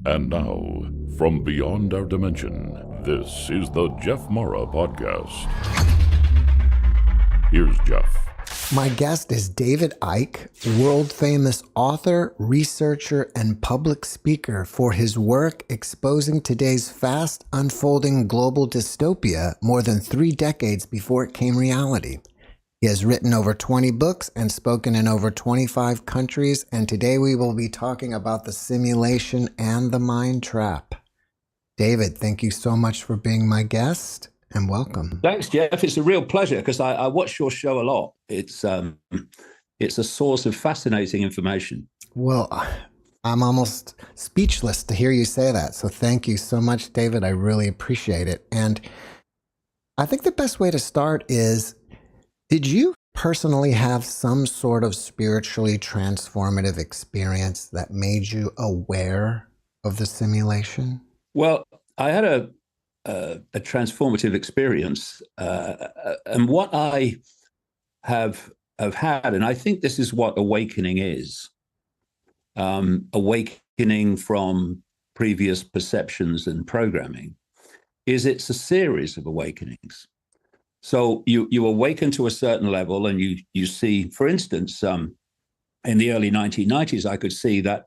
And now, from beyond our dimension, this is the Jeff Mara Podcast. Here's Jeff. My guest is David Icke, world-famous author, researcher, and public speaker for his work exposing today's fast-unfolding global dystopia more than 3 decades before it came reality. He has written over 20 books and spoken in over 25 countries, and today we will be talking about the simulation and the mind trap. David, thank you so much for being my guest, and welcome. Thanks, Jeff. It's a real pleasure because I watch your show a lot. It's a source of fascinating information. Well, I'm almost speechless to hear you say that, so thank you so much, David. I really appreciate it. And I think the best way to start is, did you personally have some sort of spiritually transformative experience that made you aware of the simulation? Well, I had a transformative experience, and what I have had, and I think this is what awakening is, awakening from previous perceptions and programming, is it's a series of awakenings. So you awaken to a certain level, and you see, for instance, in the early 1990s, I could see that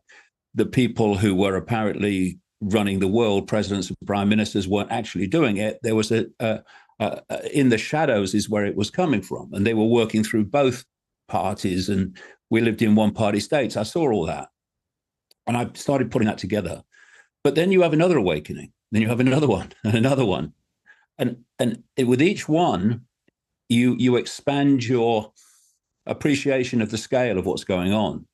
the people who were apparently running the world, presidents and prime ministers, weren't actually doing it. There was in the shadows is where it was coming from, and they were working through both parties, and we lived in one-party states. I saw all that, and I started putting that together. But then you have another awakening, then you have another one, and another one. And with each one, you expand your appreciation of the scale of what's going on.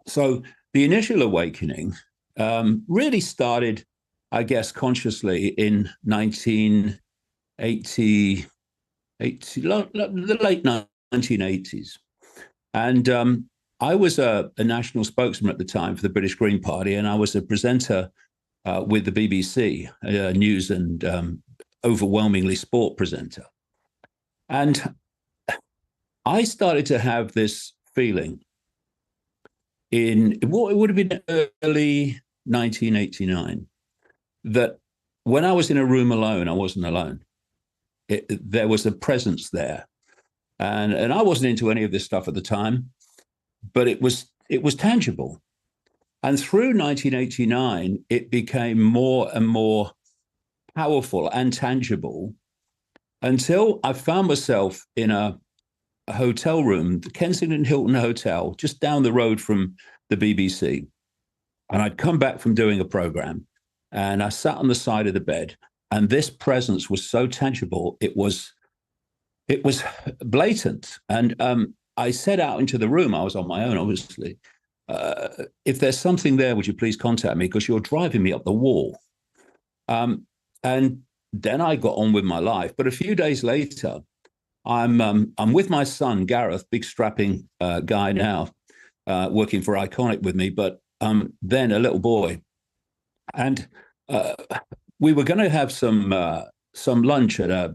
So the initial awakening really started, I guess, consciously in 1980, the late 1980s. And I was a national spokesman at the time for the British Green Party, and I was a presenter with the BBC, news and overwhelmingly sport presenter. And I started to have this feeling in what it would have been early 1989, that when I was in a room alone, I wasn't alone. There was a presence there. And I wasn't into any of this stuff at the time, but it was tangible. And through 1989, it became more and more powerful and tangible, until I found myself in a hotel room, the Kensington Hilton Hotel, just down the road from the BBC. And I'd come back from doing a program, and I sat on the side of the bed, and this presence was so tangible, it was blatant. And I said out into the room, I was on my own, obviously, if there's something there, would you please contact me, because you're driving me up the wall. And then I got on with my life. But a few days later, I'm with my son, Gareth, big strapping guy now, working for Iconic with me, but then a little boy. And we were going to have some lunch at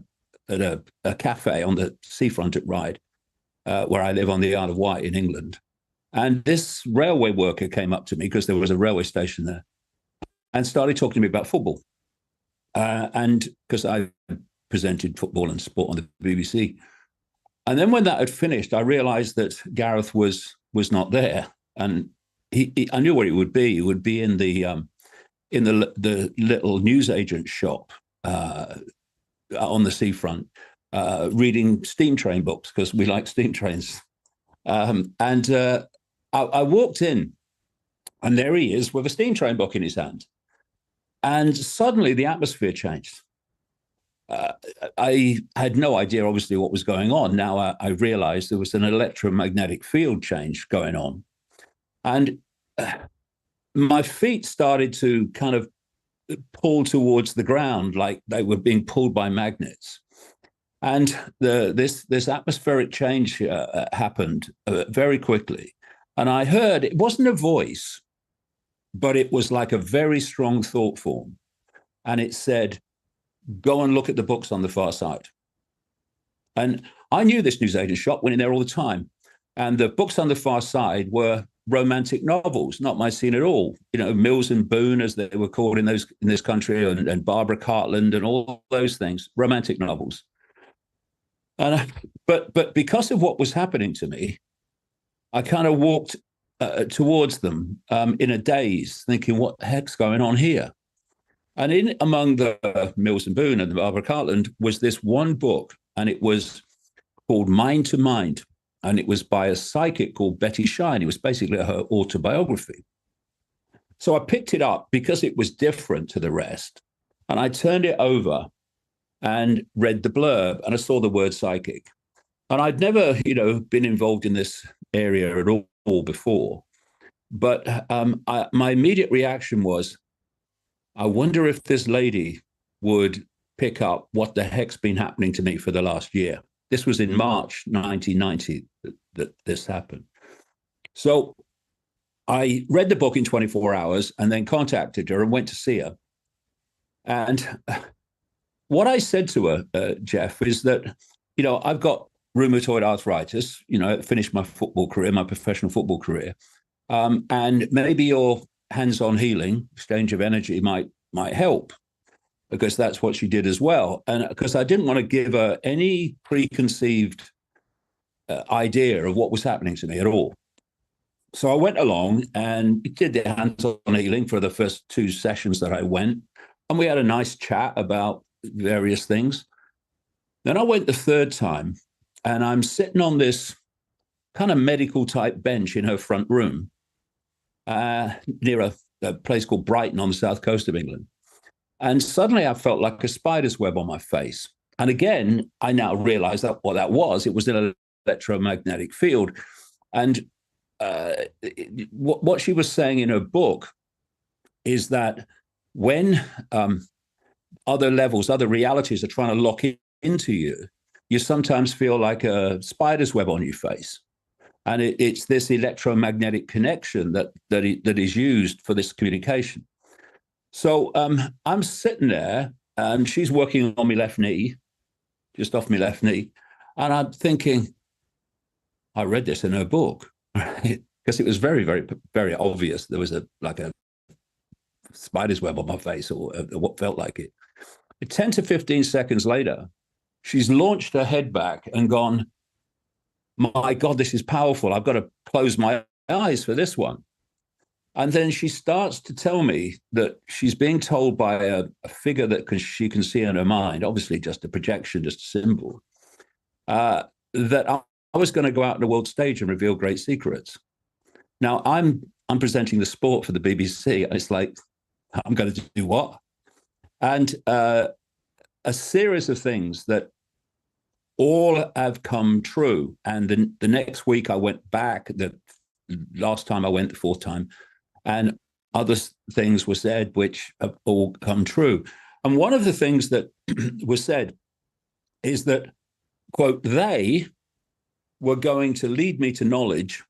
a cafe on the seafront at Ryde, where I live on the Isle of Wight in England. And this railway worker came up to me, because there was a railway station there, and started talking to me about football. And because I presented football and sport on the BBC. And then when that had finished, I realized that Gareth was not there. And I knew where he would be. He would be in the little newsagent shop on the seafront, reading steam train books, because we like steam trains. I walked in, and there he is with a steam train book in his hand. And suddenly the atmosphere changed. I had no idea, obviously, what was going on. Now I realized there was an electromagnetic field change going on. And my feet started to kind of pull towards the ground, like they were being pulled by magnets. And this atmospheric change happened very quickly. And I heard, it wasn't a voice, but it was like a very strong thought form. And it said, go and look at the books on the far side. And I knew this newsagent shop, went in there all the time. And the books on the far side were romantic novels, not my scene at all. You know, Mills and Boon, as they were called in this country, and Barbara Cartland and all those things, romantic novels. But because of what was happening to me, I kind of walked towards them in a daze, thinking, what the heck's going on here? And in among the Mills and Boon and the Barbara Cartland was this one book, and it was called Mind to Mind. And it was by a psychic called Betty Shine. It was basically her autobiography. So I picked it up because it was different to the rest. And I turned it over and read the blurb, and I saw the word psychic. And I'd never, been involved in this area at all before. But my immediate reaction was, I wonder if this lady would pick up what the heck's been happening to me for the last year. This was in March 1990 that this happened. So I read the book in 24 hours and then contacted her and went to see her. And what I said to her, Jeff, is that, I've got rheumatoid arthritis, finished my football career, my professional football career. And maybe your hands-on healing, exchange of energy might help, because that's what she did as well. And because I didn't want to give her any preconceived idea of what was happening to me at all. So I went along and did the hands-on healing for the first 2 sessions that I went. And we had a nice chat about various things. Then I went the 3rd time, and I'm sitting on this kind of medical type bench in her front room near a place called Brighton on the south coast of England. And suddenly I felt like a spider's web on my face. And again, I now realize that what that was, it was an electromagnetic field. And what she was saying in her book is that when other levels, other realities are trying to lock into you, you sometimes feel like a spider's web on your face. And it's this electromagnetic connection that is used for this communication. So I'm sitting there, and she's working on my left knee, just off my left knee. And I'm thinking, I read this in her book, right? Because it was very, very, very obvious. There was a spider's web on my face, or what felt like it. 10 to 15 seconds later, she's launched her head back and gone, my God, this is powerful. I've got to close my eyes for this one. And then she starts to tell me that she's being told by a figure that she can see in her mind, obviously just a projection, just a symbol, that I was going to go out on the world stage and reveal great secrets. Now, I'm presenting the sport for the BBC, and it's like, I'm going to do what? And a series of things that all have come true. And the next week I went back, the last time I went, the 4th time, and other things were said which have all come true. And one of the things that was said is that, quote, they were going to lead me to knowledge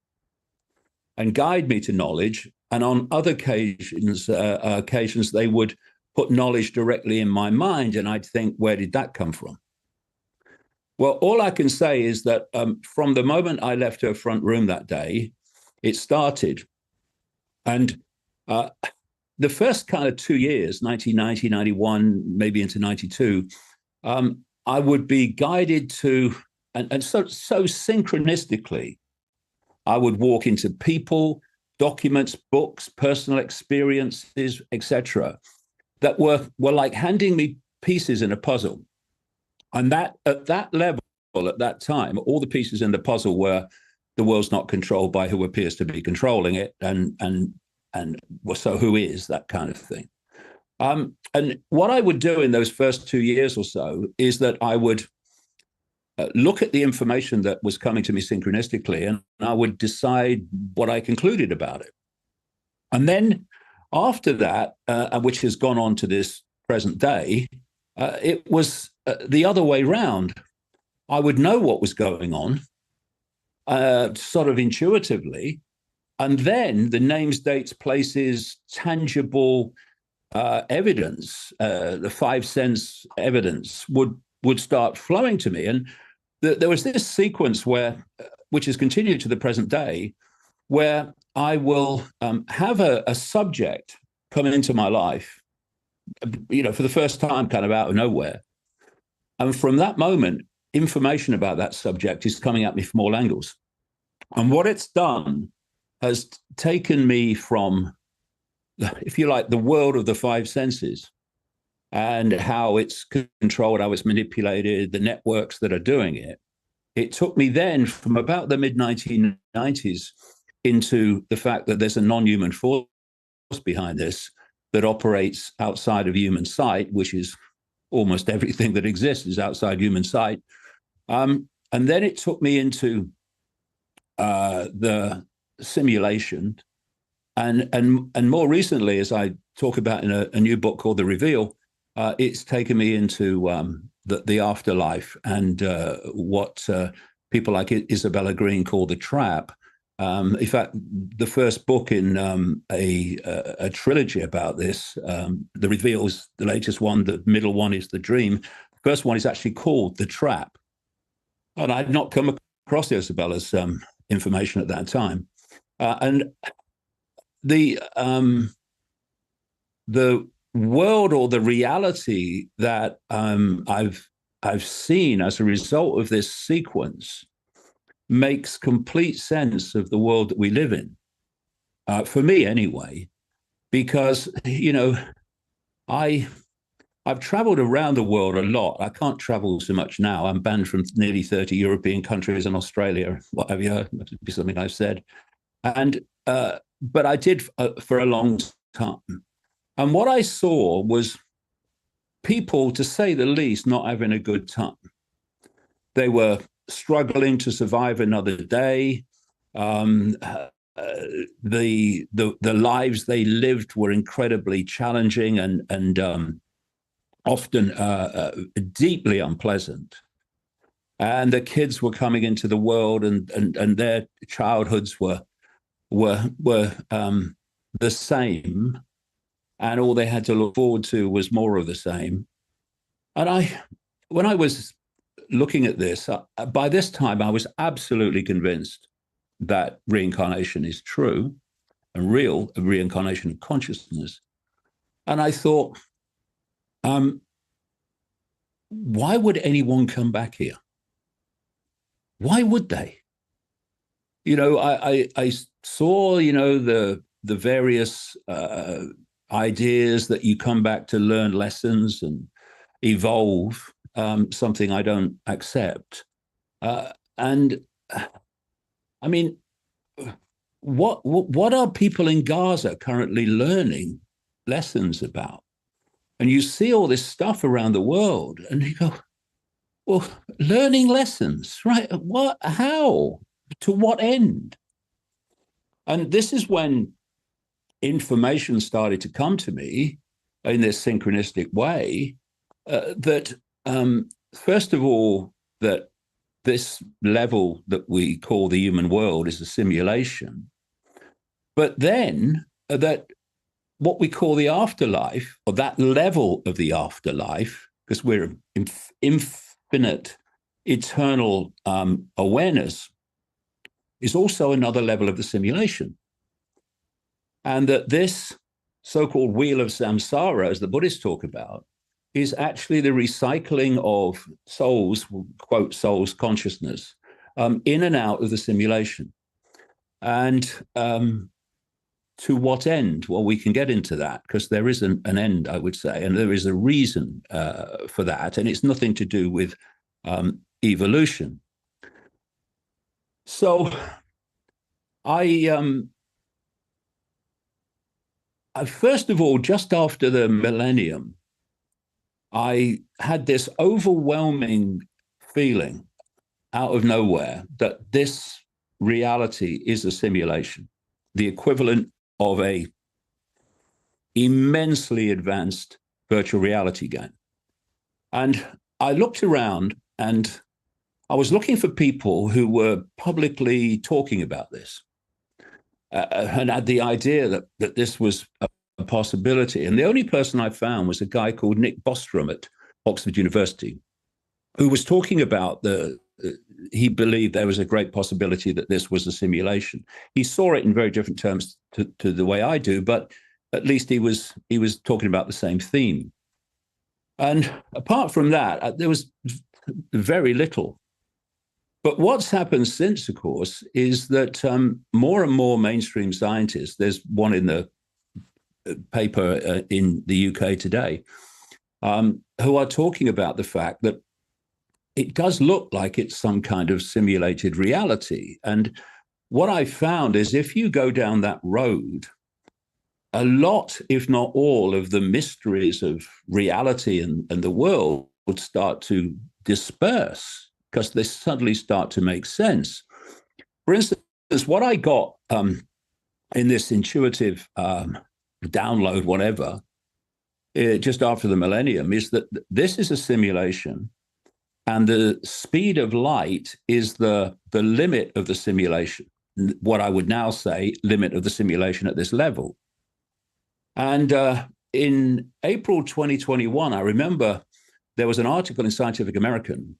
and guide me to knowledge. And on other occasions, they would put knowledge directly in my mind. And I'd think, where did that come from? Well, all I can say is that from the moment I left her front room that day, it started. And the first kind of 2 years, 1990, 91, maybe into 92, I would be guided to, and so synchronistically, I would walk into people, documents, books, personal experiences, etc., that were like handing me pieces in a puzzle. And that at that level, at that time, all the pieces in the puzzle were the world's not controlled by who appears to be controlling it, and well, so who is, that kind of thing. And what I would do in those first 2 years or so is that I would look at the information that was coming to me synchronistically, and I would decide what I concluded about it. And then after that, which has gone on to this present day, it was the other way round. I would know what was going on, sort of intuitively, and then the names, dates, places, tangible evidence, the 5 sense evidence would start flowing to me. And there was this sequence which has continued to the present day, where I will have a subject come into my life, for the first time, kind of out of nowhere. And from that moment, information about that subject is coming at me from all angles. And what it's done has taken me from, if you like, the world of the five senses and how it's controlled, how it's manipulated, the networks that are doing it. It took me then from about the mid-1990s into the fact that there's a non-human force behind this that operates outside of human sight, which is almost everything that exists is outside human sight. And then it took me into the simulation. And more recently, as I talk about in a new book called The Reveal, it's taken me into the afterlife and what people like Isabella Green call the trap. In fact, the first book in a trilogy about this, The Reveal is the latest one, the middle one is The Dream. The first one is actually called The Trap. And I'd not come across Isabella's information at that time. And the world or the reality that I've seen as a result of this sequence makes complete sense of the world that we live in, for me anyway, because I've traveled around the world a lot. I can't travel so much now. I'm banned from nearly 30 European countries and Australia, what have you heard? That'd be something I've said. And but I did for a long time. And what I saw was people, to say the least, not having a good time. They were struggling to survive another day. The lives they lived were incredibly challenging and often deeply unpleasant. And the kids were coming into the world, and their childhoods were the same, and all they had to look forward to was more of the same. And when I was looking at this, by this time I was absolutely convinced that reincarnation is true and real, a reincarnation of consciousness. And I thought, why would anyone come back here? Why would they? I saw, the various ideas that you come back to learn lessons and evolve, something I don't accept. And I mean, what are people in Gaza currently learning lessons about? And you see all this stuff around the world, and you go, well, learning lessons, right? What? How? To what end? And this is when information started to come to me in this synchronistic way, that first of all, that this level that we call the human world is a simulation, but then that what we call the afterlife, or that level of the afterlife, because we're infinite, eternal awareness, is also another level of the simulation. And that this so-called wheel of samsara, as the Buddhists talk about, is actually the recycling of souls, quote, souls consciousness, in and out of the simulation. And to what end? Well, we can get into that, because there is an end, I would say, and there is a reason for that, and it's nothing to do with evolution. So I first of all, just after the millennium, I had this overwhelming feeling out of nowhere that this reality is a simulation, the equivalent of a immensely advanced virtual reality game. And I looked around, and I was looking for people who were publicly talking about this and had the idea that this was a possibility. And the only person I found was a guy called Nick Bostrom at Oxford University, who was talking about the he believed there was a great possibility that this was a simulation. He saw it in very different terms to the way I do, but at least he was talking about the same theme. And apart from that, there was very little. But what's happened since, of course, is that more and more mainstream scientists, there's one in the paper in the UK today, who are talking about the fact that it does look like it's some kind of simulated reality. And what I found is if you go down that road, a lot, if not all, of the mysteries of reality and the world would start to disperse because they suddenly start to make sense. For instance, what I got in this intuitive download, whatever, just after the millennium, is that this is a simulation, and the speed of light is the limit of the simulation, what I would now say limit of the simulation at this level. And in April 2021, I remember there was an article in Scientific American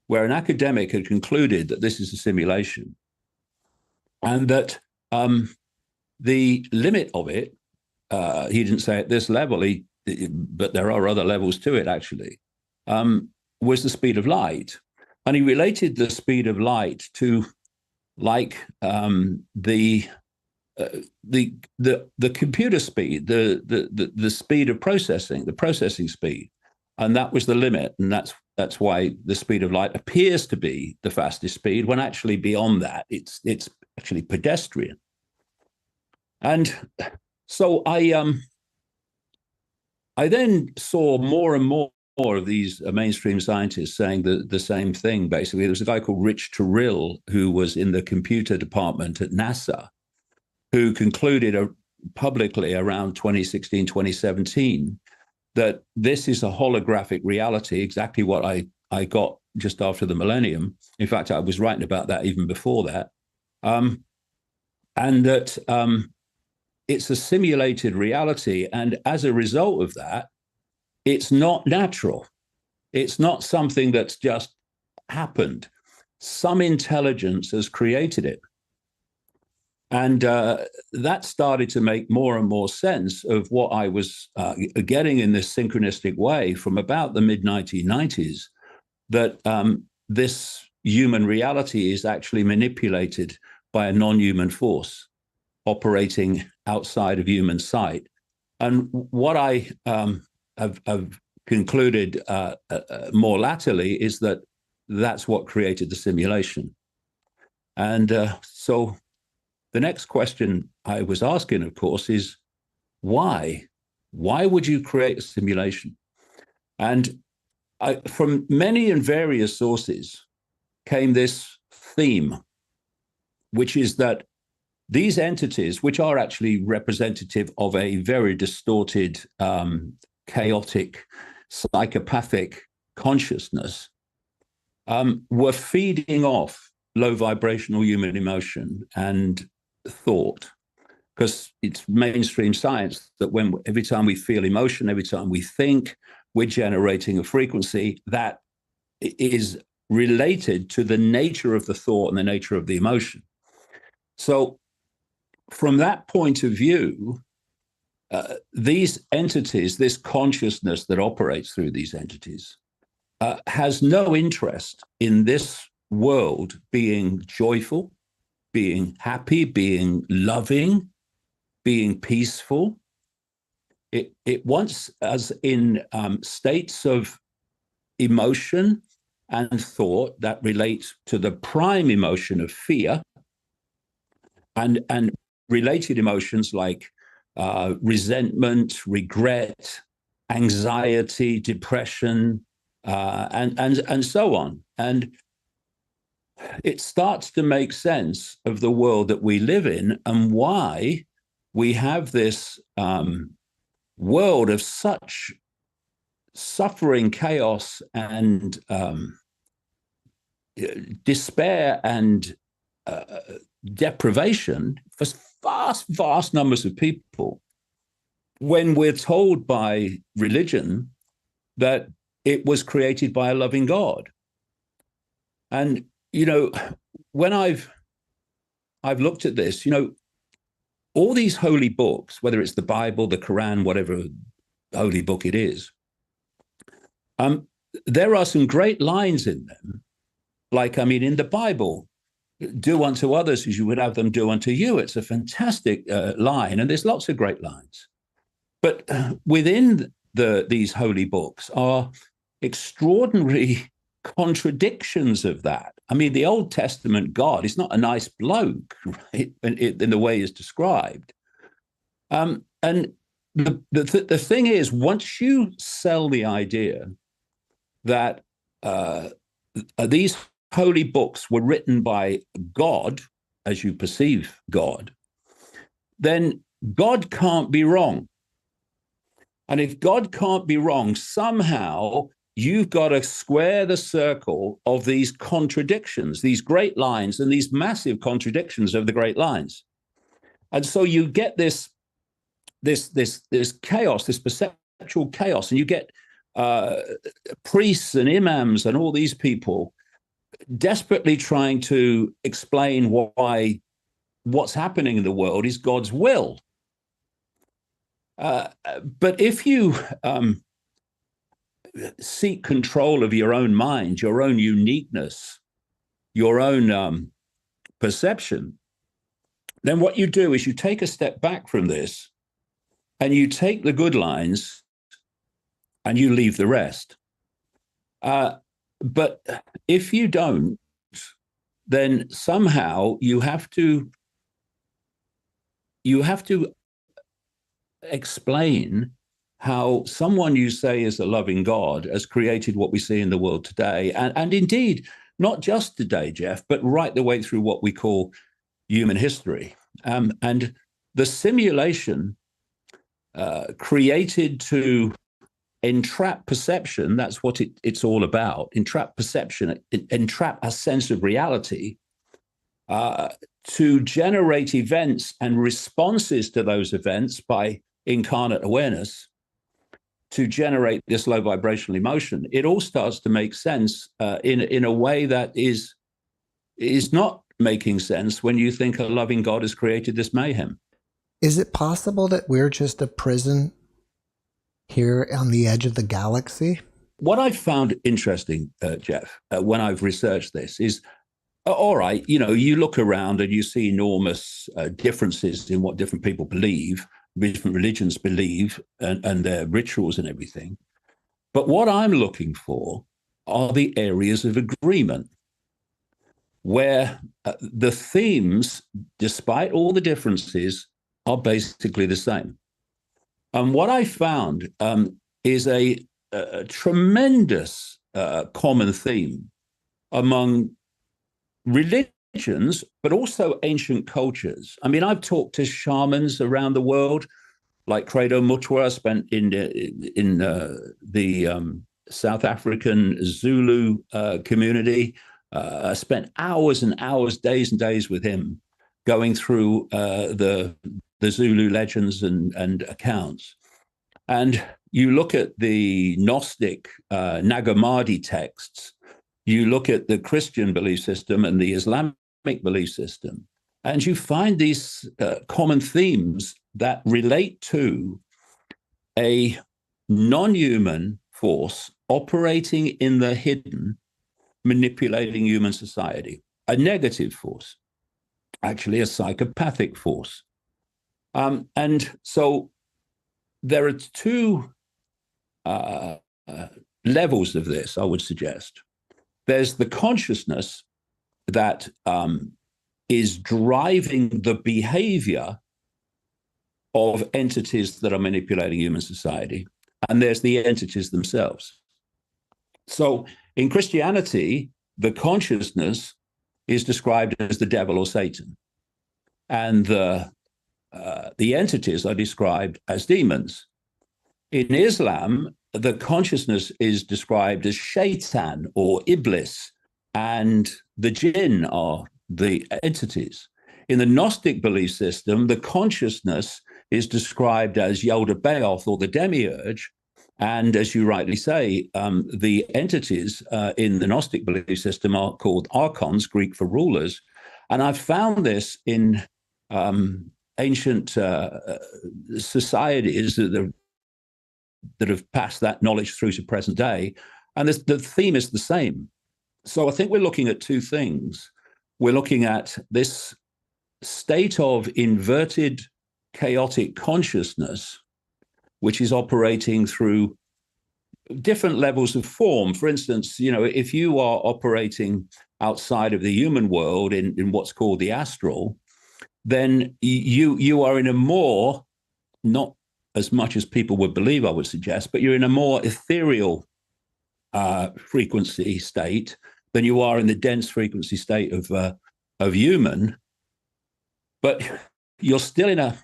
where an academic had concluded that this is a simulation and that the limit of it, he didn't say at this level, but there are other levels to it actually, was the speed of light. And he related the speed of light to like the computer speed, the speed of processing, the processing speed, and that was the limit, and that's why the speed of light appears to be the fastest speed, when actually beyond that, it's actually pedestrian. And so I then saw more and more of these mainstream scientists saying the same thing. Basically, there was a guy called Rich Terrell who was in the computer department at NASA, who concluded publicly around 2016, 2017, that this is a holographic reality, exactly what I got just after the millennium. In fact, I was writing about that even before that. And that it's a simulated reality. And as a result of that, it's not natural. It's not something that's just happened. Some intelligence has created it. And that started to make more and more sense of what I was getting in this synchronistic way from about the mid-1990s, that this human reality is actually manipulated by a non-human force operating outside of human sight. And what I have concluded more latterly is that that's what created the simulation. And so the next question I was asking, of course, is why? Why would you create a simulation? And from many and various sources came this theme, which is that these entities, which are actually representative of a very distorted, chaotic, psychopathic consciousness, were feeding off low vibrational human emotion and thought, because it's mainstream science that every time we feel emotion, every time we think, we're generating a frequency that is related to the nature of the thought and the nature of the emotion. So from that point of view, these entities, this consciousness that operates through these entities, has no interest in this world being joyful, being happy, being loving, being peaceful. It wants us in states of emotion and thought that relate to the prime emotion of fear, and related emotions like resentment, regret, anxiety, depression, and so on. And it starts to make sense of the world that we live in and why we have this world of such suffering, chaos, and despair and deprivation for vast numbers of people, when we're told by religion that it was created by a loving God. And, you know, when I've looked at this, you know, all these holy books, whether it's the Bible, the Quran, whatever holy book it is, there are some great lines in them. Like, I mean, in the Bible, do unto others as you would have them do unto you. It's a fantastic line, and there's lots of great lines. But within these holy books are extraordinary contradictions of that. I mean, the Old Testament God is not a nice bloke, right? In the way it's described. And the thing is, once you sell the idea that these holy books were written by God, as you perceive God, then God can't be wrong. And if God can't be wrong, somehow you've got to square the circle of these contradictions, these great lines, and these massive contradictions of the great lines. And so you get this chaos, this perceptual chaos, and you get priests and imams and all these people desperately trying to explain why what's happening in the world is God's will. But if you seek control of your own mind, your own uniqueness, your own perception, then what you do is you take a step back from this and you take the good lines and you leave the rest. But if you don't, then somehow you have to explain how someone you say is a loving God has created what we see in the world today. And indeed, not just today, Jeff, but right the way through what we call human history. And the simulation created to entrap perception, that's what it's all about, entrap perception, entrap a sense of reality, to generate events and responses to those events by incarnate awareness, to generate this low vibrational emotion. It all starts to make sense in a way that is not making sense when you think a loving God has created this mayhem. Is it possible that we're just a prison here on the edge of the galaxy? What I've found interesting, Jeff, when I've researched this is, all right, you know, you look around and you see enormous differences in what different people believe, different religions believe, and their rituals and everything. But what I'm looking for are the areas of agreement where the themes, despite all the differences, are basically the same. And what I found is a tremendous common theme among religions, but also ancient cultures. I mean, I've talked to shamans around the world, like Credo Mutwa. I spent in the South African Zulu community. I spent hours and hours, days and days with him, going through the Zulu legends and accounts. And you look at the Gnostic Nagamadi texts, you look at the Christian belief system and the Islamic belief system, and you find these common themes that relate to a non-human force operating in the hidden, manipulating human society, a negative force, actually a psychopathic force. And so there are two levels of this, I would suggest. There's the consciousness that is driving the behavior of entities that are manipulating human society, and there's the entities themselves. So in Christianity, the consciousness is described as the devil or Satan, and the entities are described as demons. In Islam, the consciousness is described as shaitan or iblis, and the jinn are the entities. In the Gnostic belief system, the consciousness is described as Yaldabaoth or the demiurge, And as you rightly say, the entities in the Gnostic belief system are called archons, Greek for rulers. And I've found this in ancient societies that have passed that knowledge through to present day. And the theme is the same. So I think we're looking at two things. We're looking at this state of inverted, chaotic consciousness, which is operating through different levels of form. For instance, if you are operating outside of the human world in what's called the astral, then you are in a more, not as much as people would believe, I would suggest, but you're in a more ethereal frequency state than you are in the dense frequency state of human. But you're still in a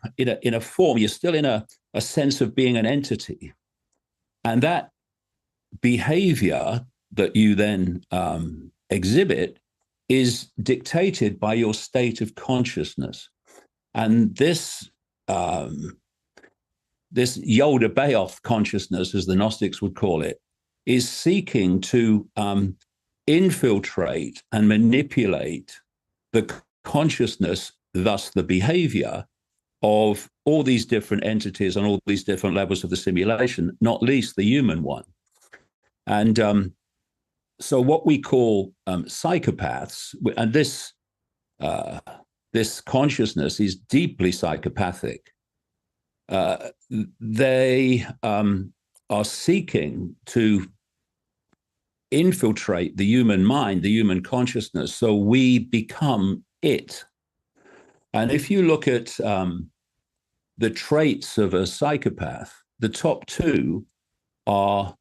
form. You're still in a sense of being an entity, and that behavior that you then exhibit is dictated by your state of consciousness. And this Yoda-Bayoth consciousness, as the Gnostics would call it, is seeking to infiltrate and manipulate the consciousness, thus the behavior of all these different entities on all these different levels of the simulation, not least the human one. And so what we call psychopaths, and this consciousness is deeply psychopathic. They are seeking to infiltrate the human mind, the human consciousness, so we become it. And if you look at the traits of a psychopath, the top two are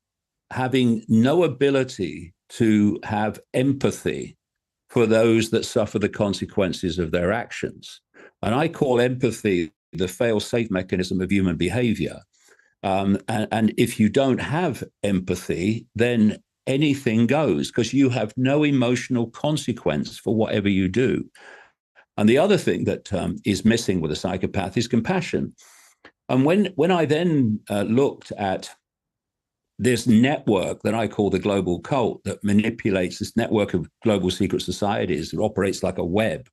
having no ability to have empathy for those that suffer the consequences of their actions. And I call empathy the fail-safe mechanism of human behavior. And if you don't have empathy, then anything goes, because you have no emotional consequence for whatever you do. And the other thing that is missing with a psychopath is compassion. And when I then looked at this network that I call the global cult that manipulates this network of global secret societies, it operates like a web.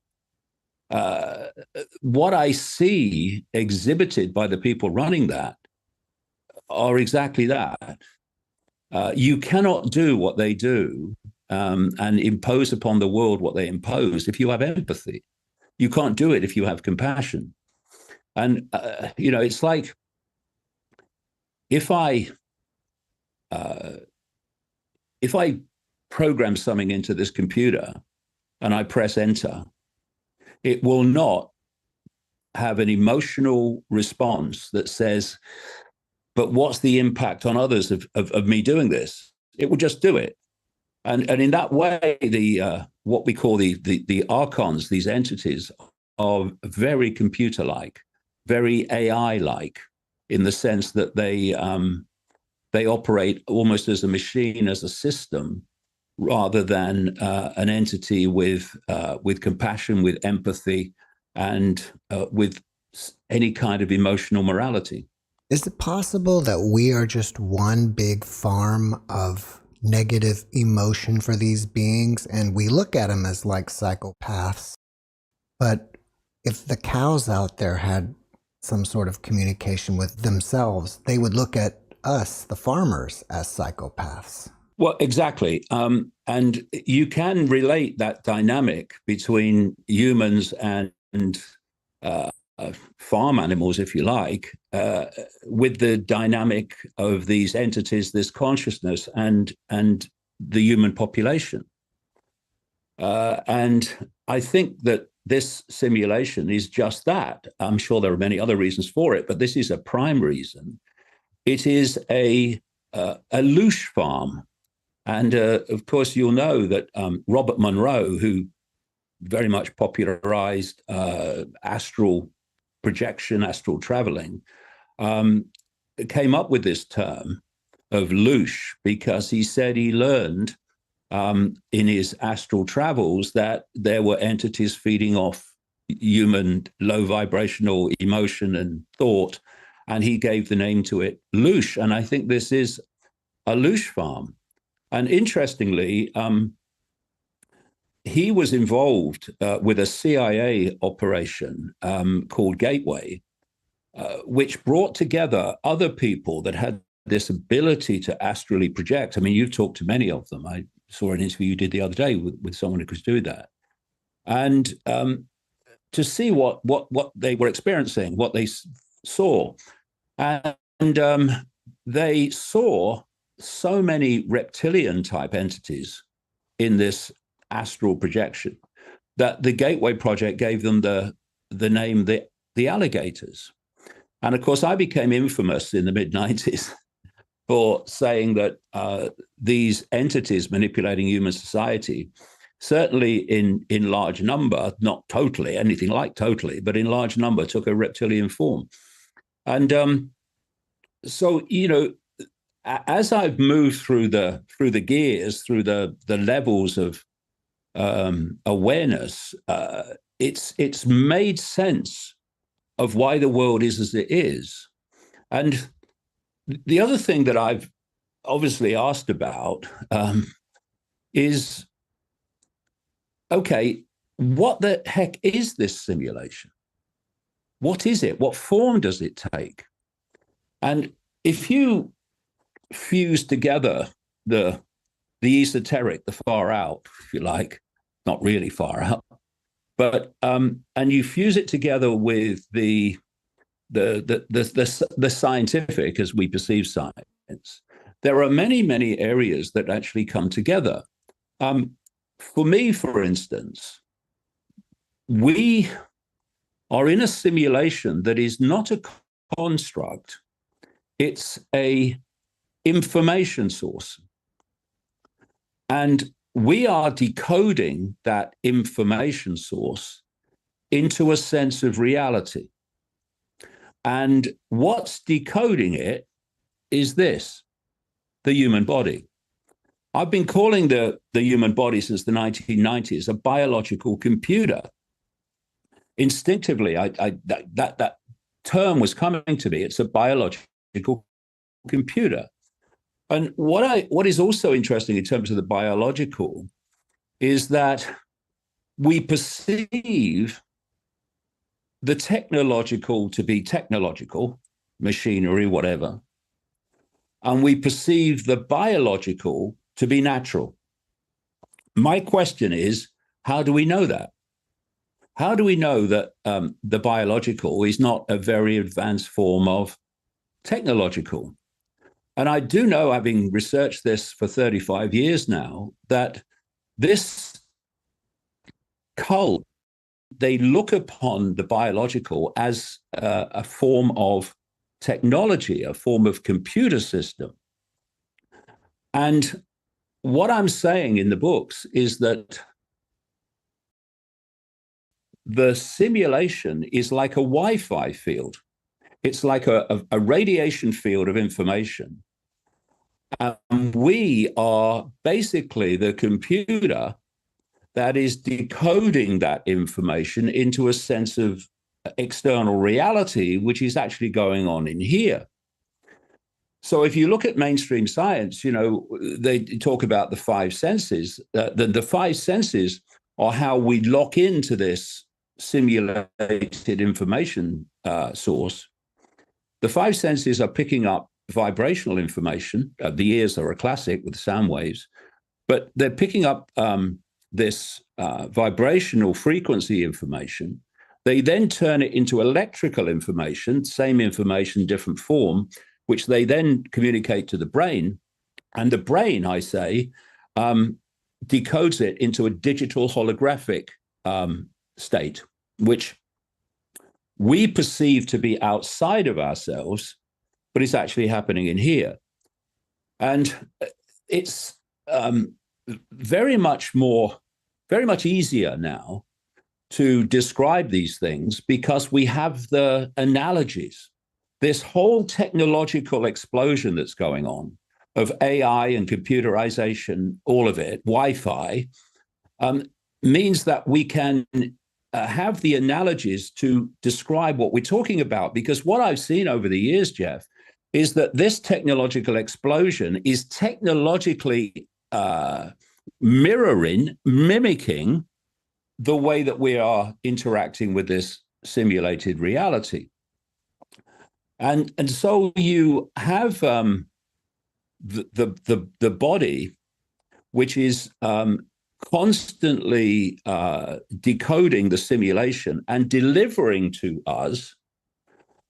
What I see exhibited by the people running that are exactly that. You cannot do what they do and impose upon the world what they impose if you have empathy. You can't do it if you have compassion. And, it's like if I program something into this computer and I press enter, it will not have an emotional response that says, but what's the impact on others of me doing this? It will just do it. And in that way, what we call the archons, these entities, are very computer-like, very AI-like, in the sense that they operate almost as a machine, as a system, rather than an entity with compassion, with empathy, and with any kind of emotional morality. Is it possible that we are just one big farm of negative emotion for these beings, and we look at them as like psychopaths? But if the cows out there had some sort of communication with themselves, they would look at us, the farmers, as psychopaths. Well, exactly. And you can relate that dynamic between humans and farm animals, if you like, with the dynamic of these entities, this consciousness, and the human population. And I think that this simulation is just that. I'm sure there are many other reasons for it, but this is a prime reason. It is a loosh farm. And of course, you'll know that Robert Monroe, who very much popularized astral projection, astral traveling, came up with this term of loosh because he said he learned in his astral travels that there were entities feeding off human low vibrational emotion and thought, and he gave the name to it Loosh. And I think this is a Loosh farm. And interestingly, he was involved with a CIA operation called Gateway, which brought together other people that had this ability to astrally project. I mean, you've talked to many of them. I saw an interview you did the other day with someone who could do that. And to see what they were experiencing, what they saw. And they saw so many reptilian type entities in this astral projection that the Gateway Project gave them the name the alligators. And of course, I became infamous in the mid-90s for saying that these entities manipulating human society, certainly in large number, not totally, anything like totally, but in large number, took a reptilian form. And so, you know, as I've moved through the gears, through the levels of awareness, it's made sense of why the world is as it is. And the other thing that I've obviously asked about is, okay, what the heck is this simulation? What is it? What form does it take? And if you fuse together the esoteric, the far out, if you like, not really far out, but and you fuse it together with the scientific as we perceive science, there are many areas that actually come together. For me, for instance, we are in a simulation that is not a construct, it's a information source. And we are decoding that information source into a sense of reality. And what's decoding it is this, the human body. I've been calling the human body since the 1990s a biological computer. Instinctively, that term was coming to me. It's a biological computer. And what is also interesting in terms of the biological is that we perceive the technological to be technological, machinery, whatever, and we perceive the biological to be natural. My question is, how do we know that? How do we know that the biological is not a very advanced form of technological? And I do know, having researched this for 35 years now, that this cult, they look upon the biological as a form of technology, a form of computer system. And what I'm saying in the books is that the simulation is like a Wi-Fi field. It's like a radiation field of information. And we are basically the computer that is decoding that information into a sense of external reality, which is actually going on in here. So if you look at mainstream science, you know, they talk about the five senses. The five senses are how we lock into this simulated information source. The five senses are picking up vibrational information. The ears are a classic with sound waves, but they're picking up this vibrational frequency information. They then turn it into electrical information, same information, different form, which they then communicate to the brain. And the brain, I say, decodes it into a digital holographic state, which we perceive to be outside of ourselves, but it's actually happening in here. And it's very much easier now to describe these things because we have the analogies. This whole technological explosion that's going on of AI and computerization, all of it, Wi-Fi, means that we can have the analogies to describe what we're talking about, because what I've seen over the years, Jeff, is that this technological explosion is technologically mimicking the way that we are interacting with this simulated reality. And so you have the body, which is constantly decoding the simulation and delivering to us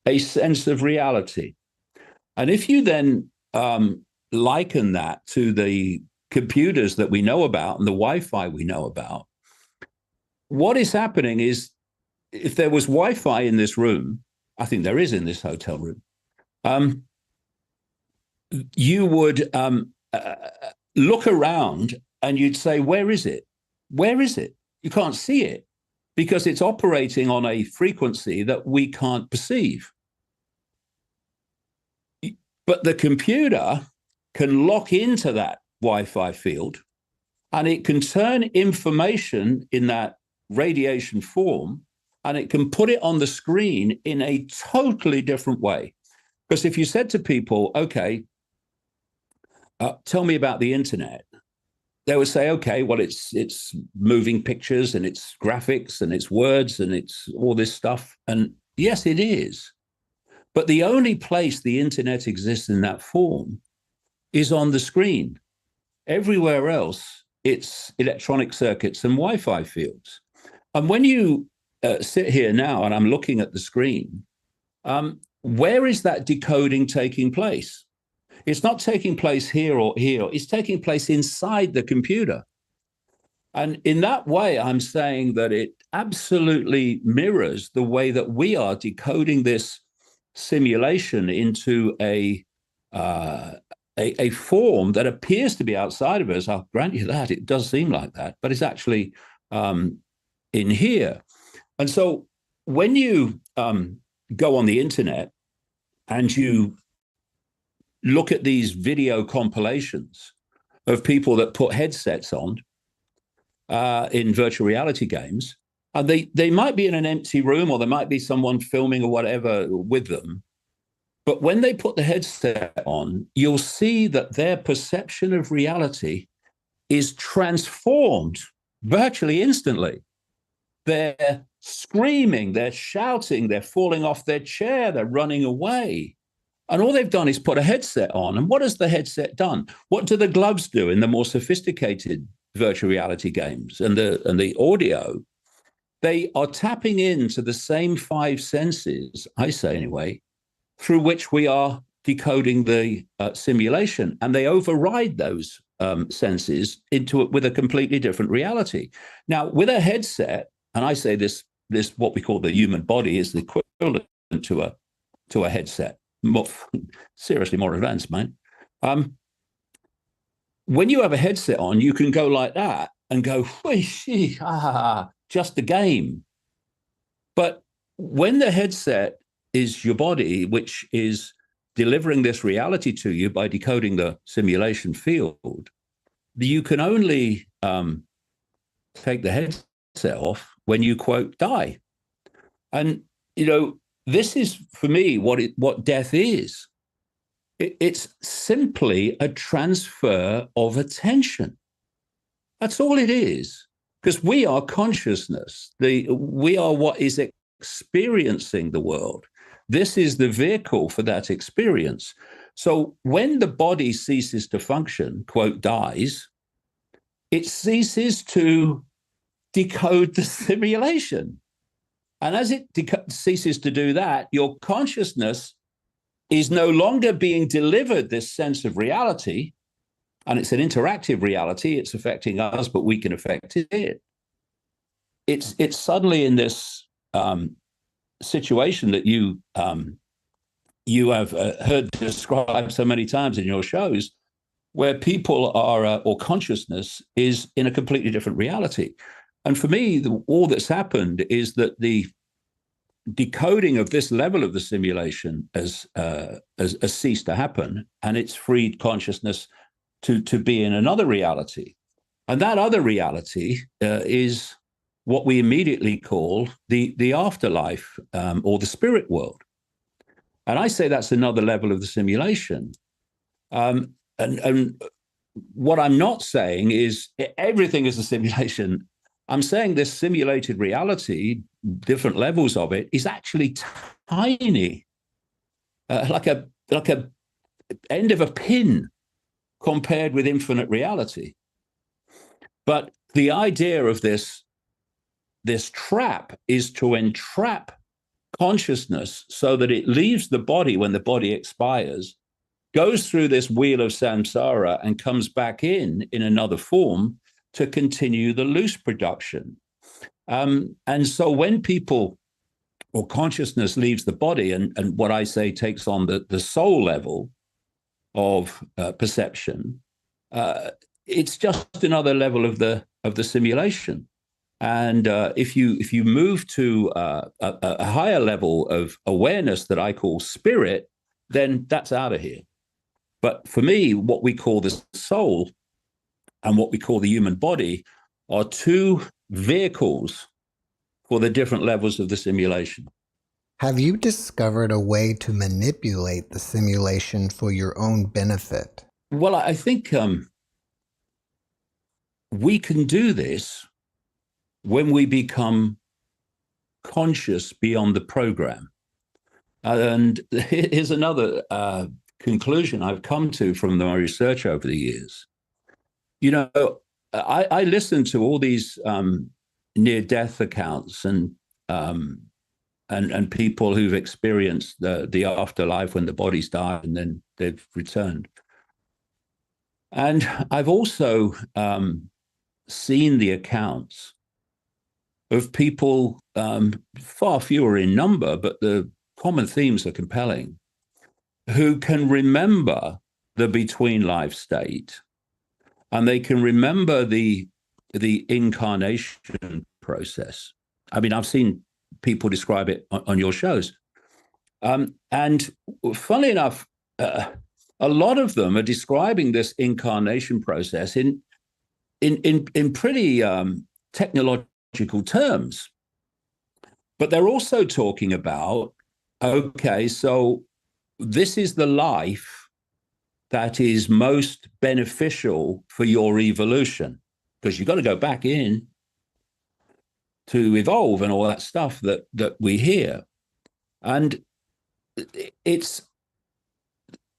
a sense of reality. And if you then liken that to the computers that we know about and the Wi-Fi we know about, what is happening is, if there was Wi-Fi in this room, I think there is in this hotel room, you would look around and you'd say, where is it? Where is it? You can't see it because it's operating on a frequency that we can't perceive. But the computer can lock into that Wi-Fi field, and it can turn information in that radiation form, and it can put it on the screen in a totally different way. Because if you said to people, okay, tell me about the internet, they would say, okay, well, it's moving pictures and it's graphics and it's words and it's all this stuff. And yes, it is. But the only place the internet exists in that form is on the screen. Everywhere else, it's electronic circuits and Wi-Fi fields. And when you sit here now and I'm looking at the screen, where is that decoding taking place? It's not taking place here or here. It's taking place inside the computer. And in that way, I'm saying that it absolutely mirrors the way that we are decoding this simulation into a form that appears to be outside of us. I'll grant you that. It does seem like that, but it's actually in here. And so when you go on the internet and you look at these video compilations of people that put headsets on in virtual reality games, and they might be in an empty room, or there might be someone filming or whatever with them. But when they put the headset on, you'll see that their perception of reality is transformed virtually instantly. They're screaming, they're shouting, they're falling off their chair, they're running away. And all they've done is put a headset on. And what has the headset done? What do the gloves do in the more sophisticated virtual reality games and the audio? They are tapping into the same five senses, I say anyway, through which we are decoding the simulation. And they override those senses into it with a completely different reality. Now, with a headset, and I say this what we call the human body is the equivalent to a headset. Seriously more advanced, man. When you have a headset on, you can go like that and go, just a game. But when the headset is your body, which is delivering this reality to you by decoding the simulation field, you can only take the headset off when you, quote, die. And, this is, for me, what death is. It's simply a transfer of attention. That's all it is. Because we are consciousness. We are what is experiencing the world. This is the vehicle for that experience. So when the body ceases to function, quote, dies, it ceases to decode the simulation. And as it ceases to do that, your consciousness is no longer being delivered this sense of reality. And it's an interactive reality. It's affecting us, but we can affect it. It's suddenly in this situation that you have heard described so many times in your shows, where people are, or consciousness is in a completely different reality. And for me, all that's happened is that the decoding of this level of the simulation has ceased to happen, and it's freed consciousness to be in another reality. And that other reality is what we immediately call the afterlife, or the spirit world. And I say that's another level of the simulation. And what I'm not saying is everything is a simulation. I'm saying this simulated reality, different levels of it, is actually tiny, like a end of a pin compared with infinite reality. But the idea of this trap is to entrap consciousness so that it leaves the body when the body expires, goes through this wheel of samsara and comes back in another form to continue the loose production. And so when people or consciousness leaves the body and what I say takes on the soul level of perception, it's just another level of the simulation. And if you move to a higher level of awareness that I call spirit, then that's out of here. But for me, what we call the soul and what we call the human body are two vehicles for the different levels of the simulation. Have you discovered a way to manipulate the simulation for your own benefit? Well, I think we can do this when we become conscious beyond the program. And here's another conclusion I've come to from my research over the years. You know, I listen to all these near-death accounts and people who've experienced the afterlife when the bodies die and then they've returned. And I've also seen the accounts of people, far fewer in number, but the common themes are compelling, who can remember the between life state, and they can remember the incarnation process. I mean, I've seen people describe it on your shows. And funnily enough, a lot of them are describing this incarnation process in pretty technological terms. But they're also talking about, okay, so this is the life that is most beneficial for your evolution, because you've got to go back in to evolve and all that stuff that we hear. And it's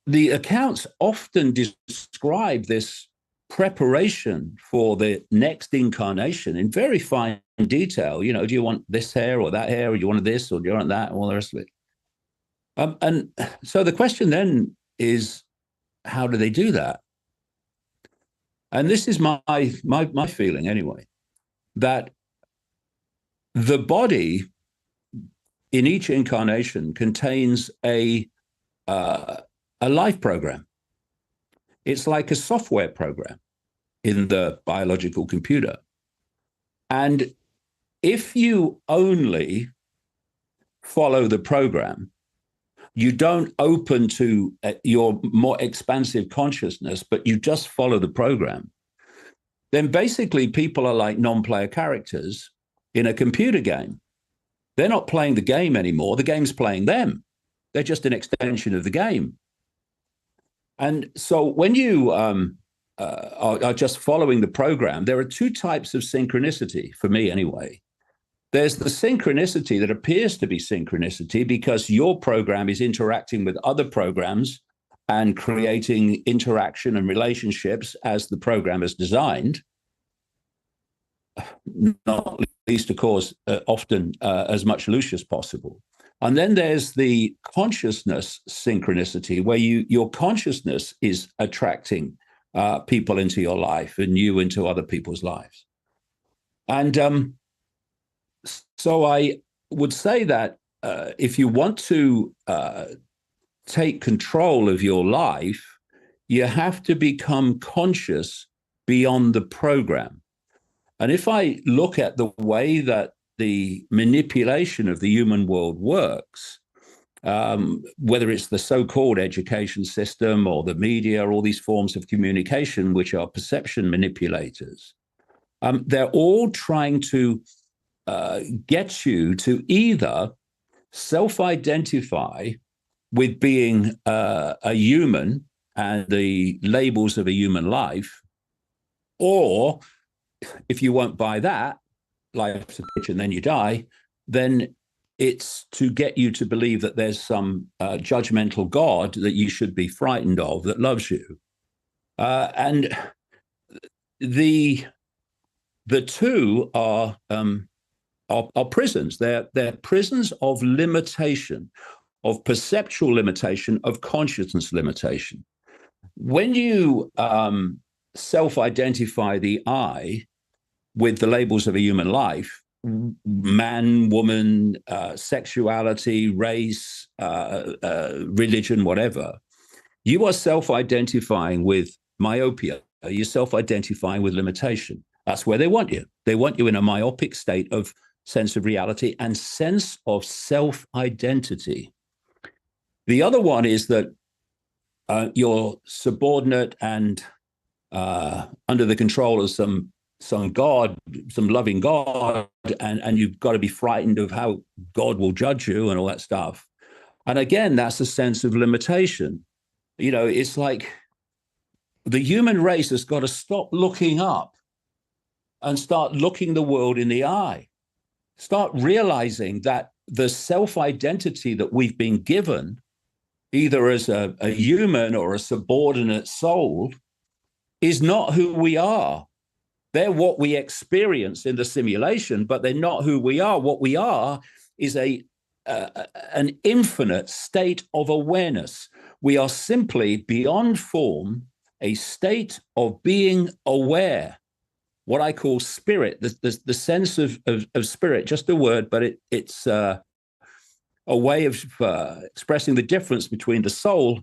the accounts often describe this preparation for the next incarnation in very fine detail. You know, do you want this hair or that hair, or do you want this or do you want that, and all the rest of it? And so the question then is, how do they do that? And this is my feeling anyway, that the body in each incarnation contains a life program. It's like a software program in the biological computer. And if you only follow the program, you don't open to your more expansive consciousness, but you just follow the program, then basically people are like non-player characters in a computer game. They're not playing the game anymore. The game's playing them. They're just an extension of the game. And so when you are just following the program, there are two types of synchronicity, for me anyway. There's the synchronicity that appears to be synchronicity because your program is interacting with other programs and creating interaction and relationships as the program is designed, not least, of course, often as much loose as possible. And then there's the consciousness synchronicity, where your consciousness is attracting people into your life and you into other people's lives. And so I would say that if you want to take control of your life, you have to become conscious beyond the program. And if I look at the way that the manipulation of the human world works, whether it's the so-called education system or the media, or all these forms of communication, which are perception manipulators, they're all trying to gets you to either self-identify with being a human and the labels of a human life, or if you won't buy that, life's a bitch and then you die, then it's to get you to believe that there's some judgmental God that you should be frightened of that loves you. And the two are prisons. They're prisons of limitation, of perceptual limitation, of consciousness limitation. When you self-identify the I with the labels of a human life, man, woman, sexuality, race, religion, whatever, you are self-identifying with myopia. You're self-identifying with limitation. That's where they want you. They want you in a myopic state of sense of reality and sense of self-identity. The other one is that you're subordinate and under the control of some God, some loving God, and you've got to be frightened of how God will judge you and all that stuff. And again, that's a sense of limitation. You know, it's like the human race has got to stop looking up and start looking the world in the eye. Start realizing that the self-identity that we've been given, either as a human or a subordinate soul, is not who we are. They're what we experience in the simulation, but they're not who we are. What we are is an infinite state of awareness. We are simply beyond form, a state of being aware, what I call spirit, the sense of spirit, just a word, but it's a way of expressing the difference between the soul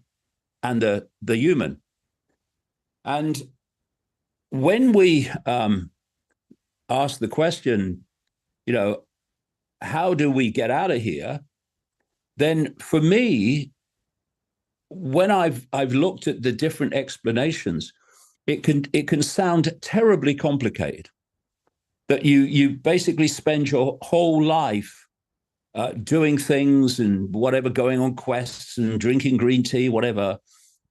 and the human. And when we ask the question, you know, how do we get out of here? Then for me, when I've looked at the different explanations, it can sound terribly complicated. That you basically spend your whole life doing things and whatever, going on quests and drinking green tea, whatever,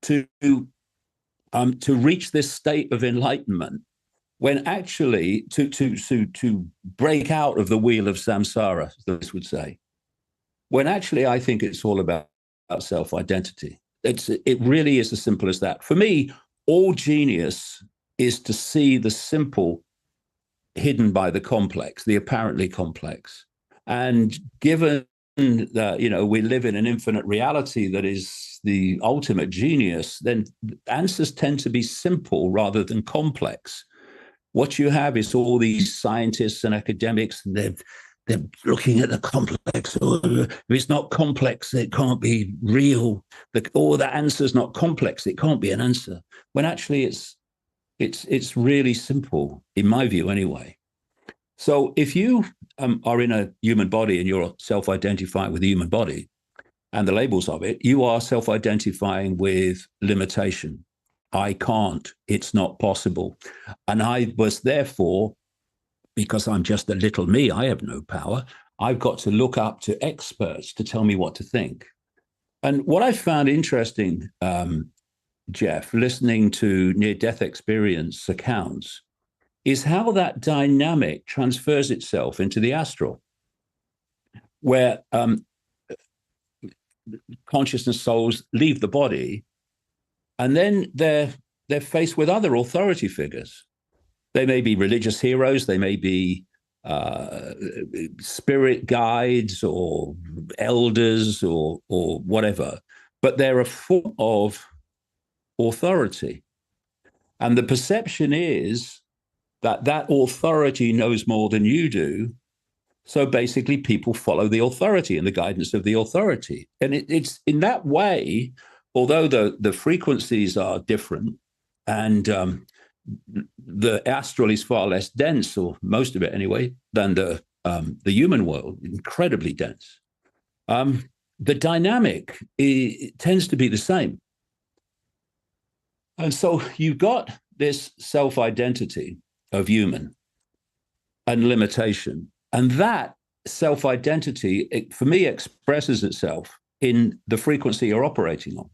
to reach this state of enlightenment, when actually to break out of the wheel of samsara, this would say, when actually I think it's all about self-identity. It really is as simple as that. For me, all genius is to see the simple hidden by the complex, the apparently complex. And given that, you know, we live in an infinite reality that is the ultimate genius, then answers tend to be simple rather than complex. What you have is all these scientists and academics, and they're looking at the complex. Oh, if it's not complex, it can't be real. The answer's not complex, it can't be an answer. When actually it's really simple, in my view anyway. So if you are in a human body and you're self-identifying with the human body and the labels of it, you are self-identifying with limitation. I can't, it's not possible. And I was therefore, because I'm just a little me, I have no power, I've got to look up to experts to tell me what to think. And what I found interesting, Jeff, listening to near-death experience accounts, is how that dynamic transfers itself into the astral, where consciousness souls leave the body, and then they're faced with other authority figures. They may be religious heroes, they may be spirit guides or elders or whatever, but they're a form of authority. And the perception is that authority knows more than you do. So basically people follow the authority and the guidance of the authority. And it's in that way, although the frequencies are different and the astral is far less dense, or most of it anyway, than the human world, incredibly dense. The dynamic tends to be the same. And so you've got this self-identity of human and limitation. And that self-identity, for me, expresses itself in the frequency you're operating on.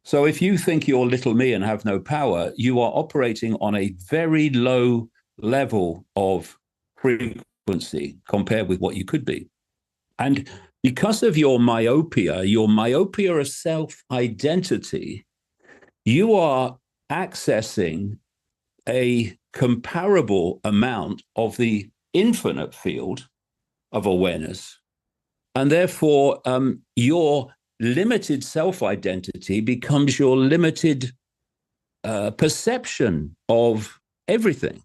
So if you think you're little me and have no power, you are operating on a very low level of frequency compared with what you could be. And because of your myopia of self-identity, you are accessing a comparable amount of the infinite field of awareness. And therefore, your limited self-identity becomes your limited perception of everything.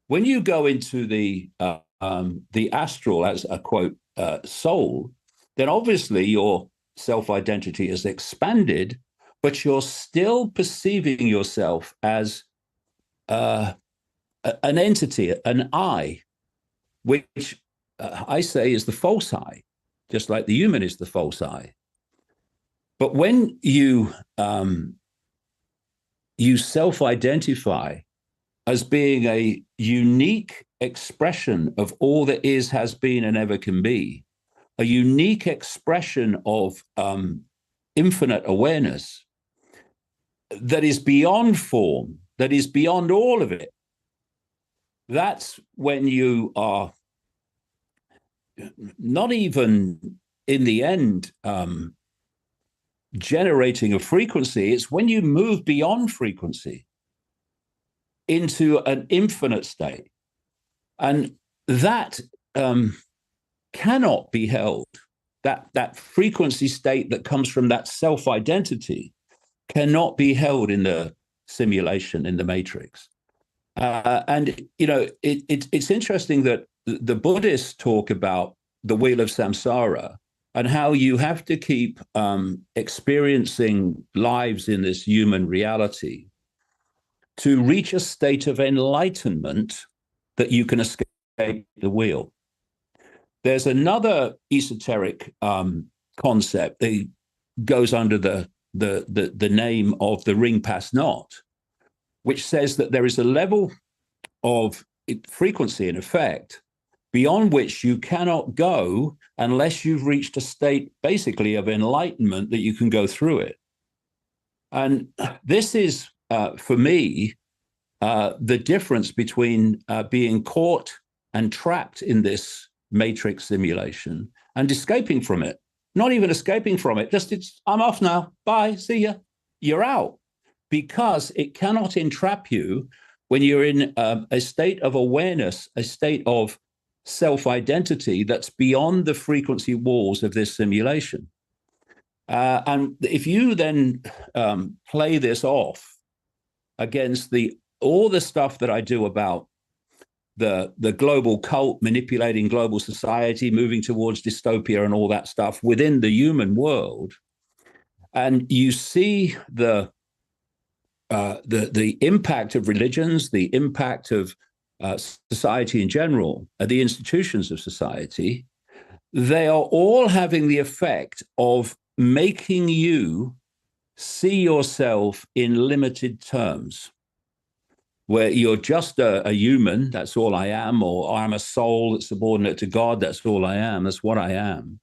When you go into the astral, as a quote, soul, then obviously your self-identity is expanded, but you're still perceiving yourself as an entity, an I, which I say is the false I, just like the human is the false I. But when you self-identify as being a unique expression of all that is, has been, and ever can be, a unique expression of infinite awareness that is beyond form, that is beyond all of it, that's when you are not even in the end generating a frequency. It's when you move beyond frequency into an infinite state. And that cannot be held. That frequency state that comes from that self-identity cannot be held in the simulation, in the matrix. And, you know, it's interesting that the Buddhists talk about the wheel of samsara and how you have to keep experiencing lives in this human reality to reach a state of enlightenment that you can escape the wheel. There's another esoteric concept that goes under the name of the ring pass not, which says that there is a level of frequency, in effect, beyond which you cannot go unless you've reached a state, basically, of enlightenment that you can go through it. And this is, for me, the difference between being caught and trapped in this matrix simulation and escaping from it. Not even escaping from it, just I'm off now, bye, see ya. You're out, because it cannot entrap you when you're in a state of awareness, a state of self-identity that's beyond the frequency walls of this simulation. And if you then play this off against all the stuff that I do about the global cult manipulating global society, moving towards dystopia and all that stuff within the human world, and you see the impact of religions, the impact of society in general, the institutions of society, they are all having the effect of making you see yourself in limited terms, where you're just a human, that's all I am, or I'm a soul that's subordinate to God, that's all I am, that's what I am.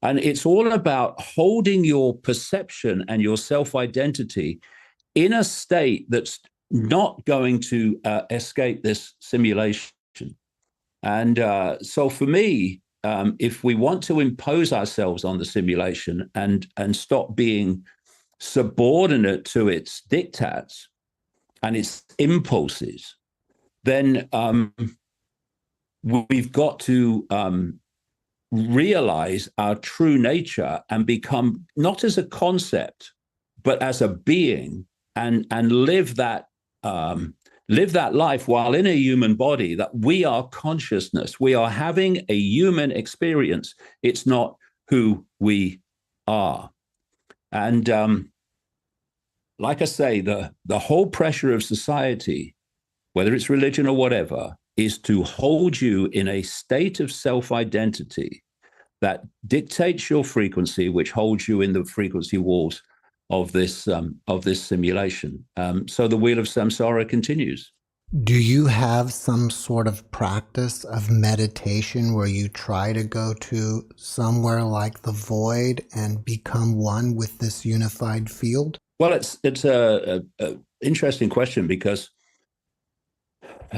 And it's all about holding your perception and your self-identity in a state that's not going to escape this simulation. And so for me, if we want to impose ourselves on the simulation and stop being subordinate to its diktats and its impulses, then we've got to realize our true nature and become not as a concept, but as a being, and live that life while in a human body, that we are consciousness. We are having a human experience. It's not who we are. And like I say, the whole pressure of society, whether it's religion or whatever, is to hold you in a state of self-identity that dictates your frequency, which holds you in the frequency walls of this simulation. So the wheel of samsara continues. Do you have some sort of practice of meditation where you try to go to somewhere like the void and become one with this unified field? Well, it's a interesting question because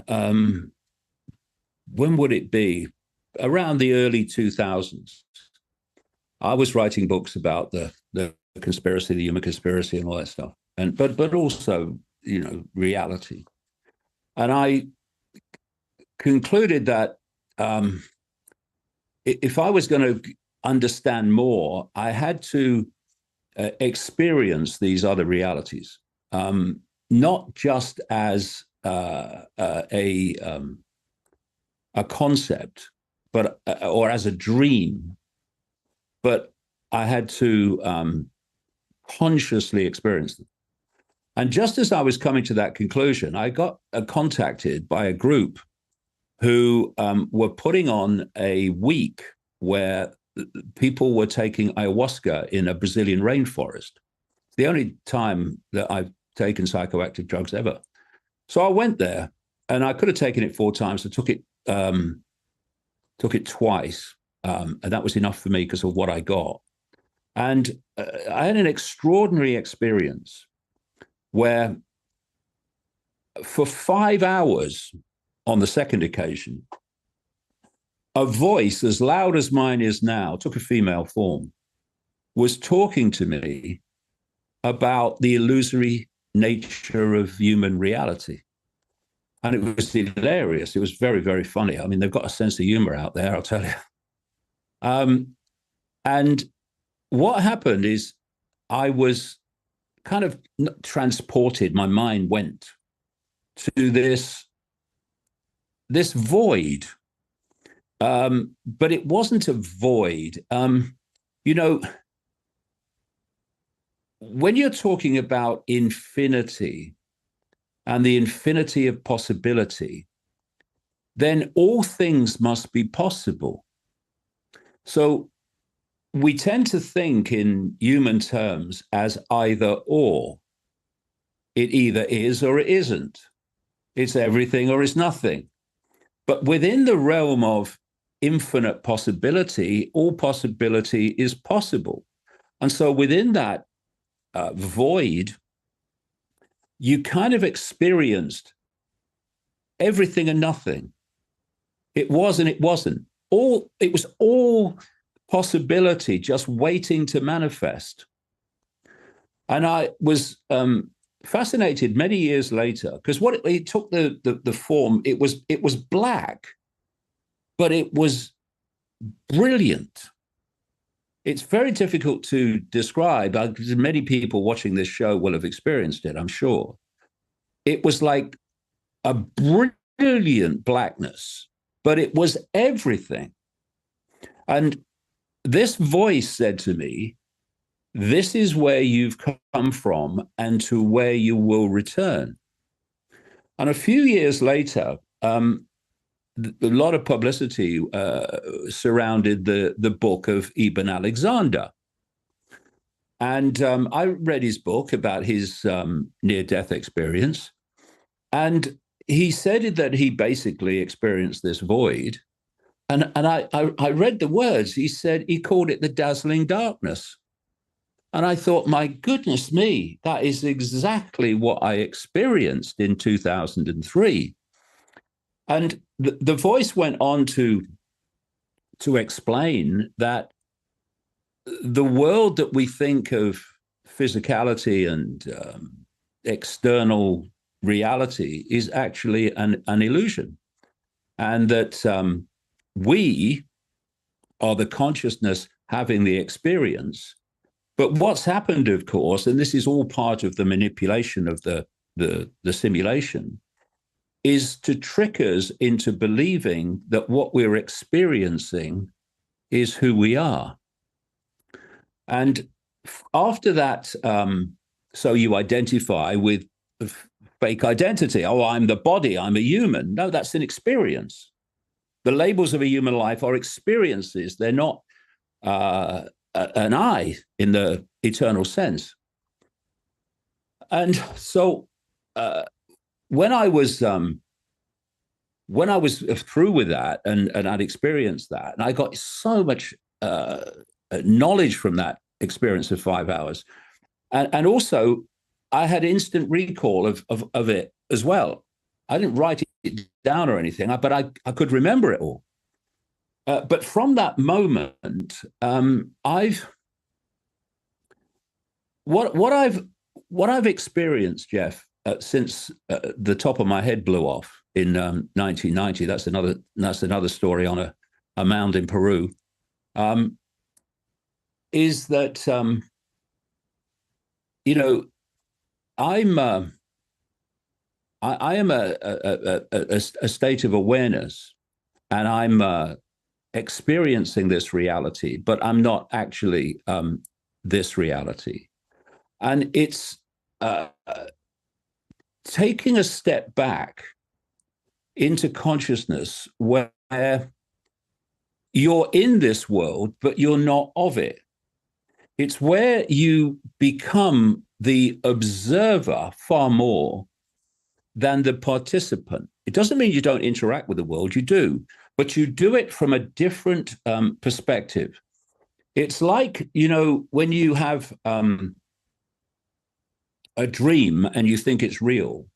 um, when would it be? Around the early 2000s, I was writing books about the conspiracy, the human conspiracy, and all that stuff, and but also reality. And I concluded that if I was going to understand more, I had to experience these other realities, not just as a concept, but or as a dream, but I had to consciously experience them. And just as I was coming to that conclusion, I got contacted by a group who were putting on a week where people were taking ayahuasca in a Brazilian rainforest. It's the only time that I've taken psychoactive drugs ever. So I went there, and I could have taken it 4 times. I took it twice, and that was enough for me because of what I got. And I had an extraordinary experience where for 5 hours on the second occasion, a voice as loud as mine is now, took a female form, was talking to me about the illusory nature of human reality. And it was hilarious. It was very, very funny. I mean, they've got a sense of humor out there, I'll tell you. And what happened is I was kind of transported. My mind went to this void. But it wasn't a void. When you're talking about infinity and the infinity of possibility, then all things must be possible. So we tend to think in human terms as either or. It either is or it isn't. It's everything or it's nothing. But within the realm of infinite possibility, all possibility is possible. And so within that void, you kind of experienced everything and nothing. It was and it wasn't. It was all possibility just waiting to manifest. And I was fascinated many years later because what it took the form, it was black, but it was brilliant. It's very difficult to describe. Many people watching this show will have experienced it, I'm sure. It was like a brilliant blackness, but it was everything. And this voice said to me, this is where you've come from and to where you will return. And a few years later, a lot of publicity surrounded the book of Ibn Alexander. And I read his book about his near-death experience. And he said that he basically experienced this void. And I read the words. He called it the dazzling darkness. And I thought, my goodness me, that is exactly what I experienced in 2003. And the voice went on to explain that the world that we think of physicality and external reality is actually an illusion. And that we are the consciousness having the experience. But what's happened, of course, and this is all part of the manipulation of the simulation, is to trick us into believing that what we're experiencing is who we are. And after that, so you identify with fake identity. Oh, I'm the body, I'm a human. No, that's an experience. The labels of a human life are experiences. They're not an I in the eternal sense. And so when I was when I was through with that and I'd experienced that, and I got so much knowledge from that experience of 5 hours, and also I had instant recall of it as well. I didn't write it down or anything, but I could remember it all. But from that moment, I've what I've experienced, Jeff, since the top of my head blew off in 1990. That's another story on a mound in Peru. Is that you know I am a state of awareness, and I'm experiencing this reality, but I'm not actually this reality. And it's taking a step back into consciousness where you're in this world, but you're not of it. It's where you become the observer far more than the participant. It doesn't mean you don't interact with the world, you do, but you do it from a different perspective. It's like, when you have a dream and you think it's real,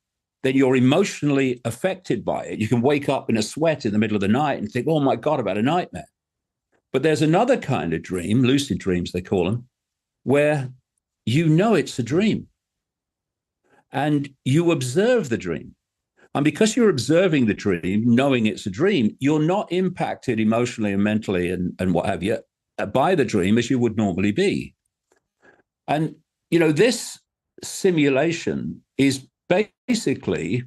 then you're emotionally affected by it. You can wake up in a sweat in the middle of the night and think, oh my God, I've had a nightmare. But there's another kind of dream, lucid dreams, they call them, where it's a dream and you observe the dream. And because you're observing the dream, knowing it's a dream, you're not impacted emotionally and mentally and what have you by the dream as you would normally be. And, this simulation is basically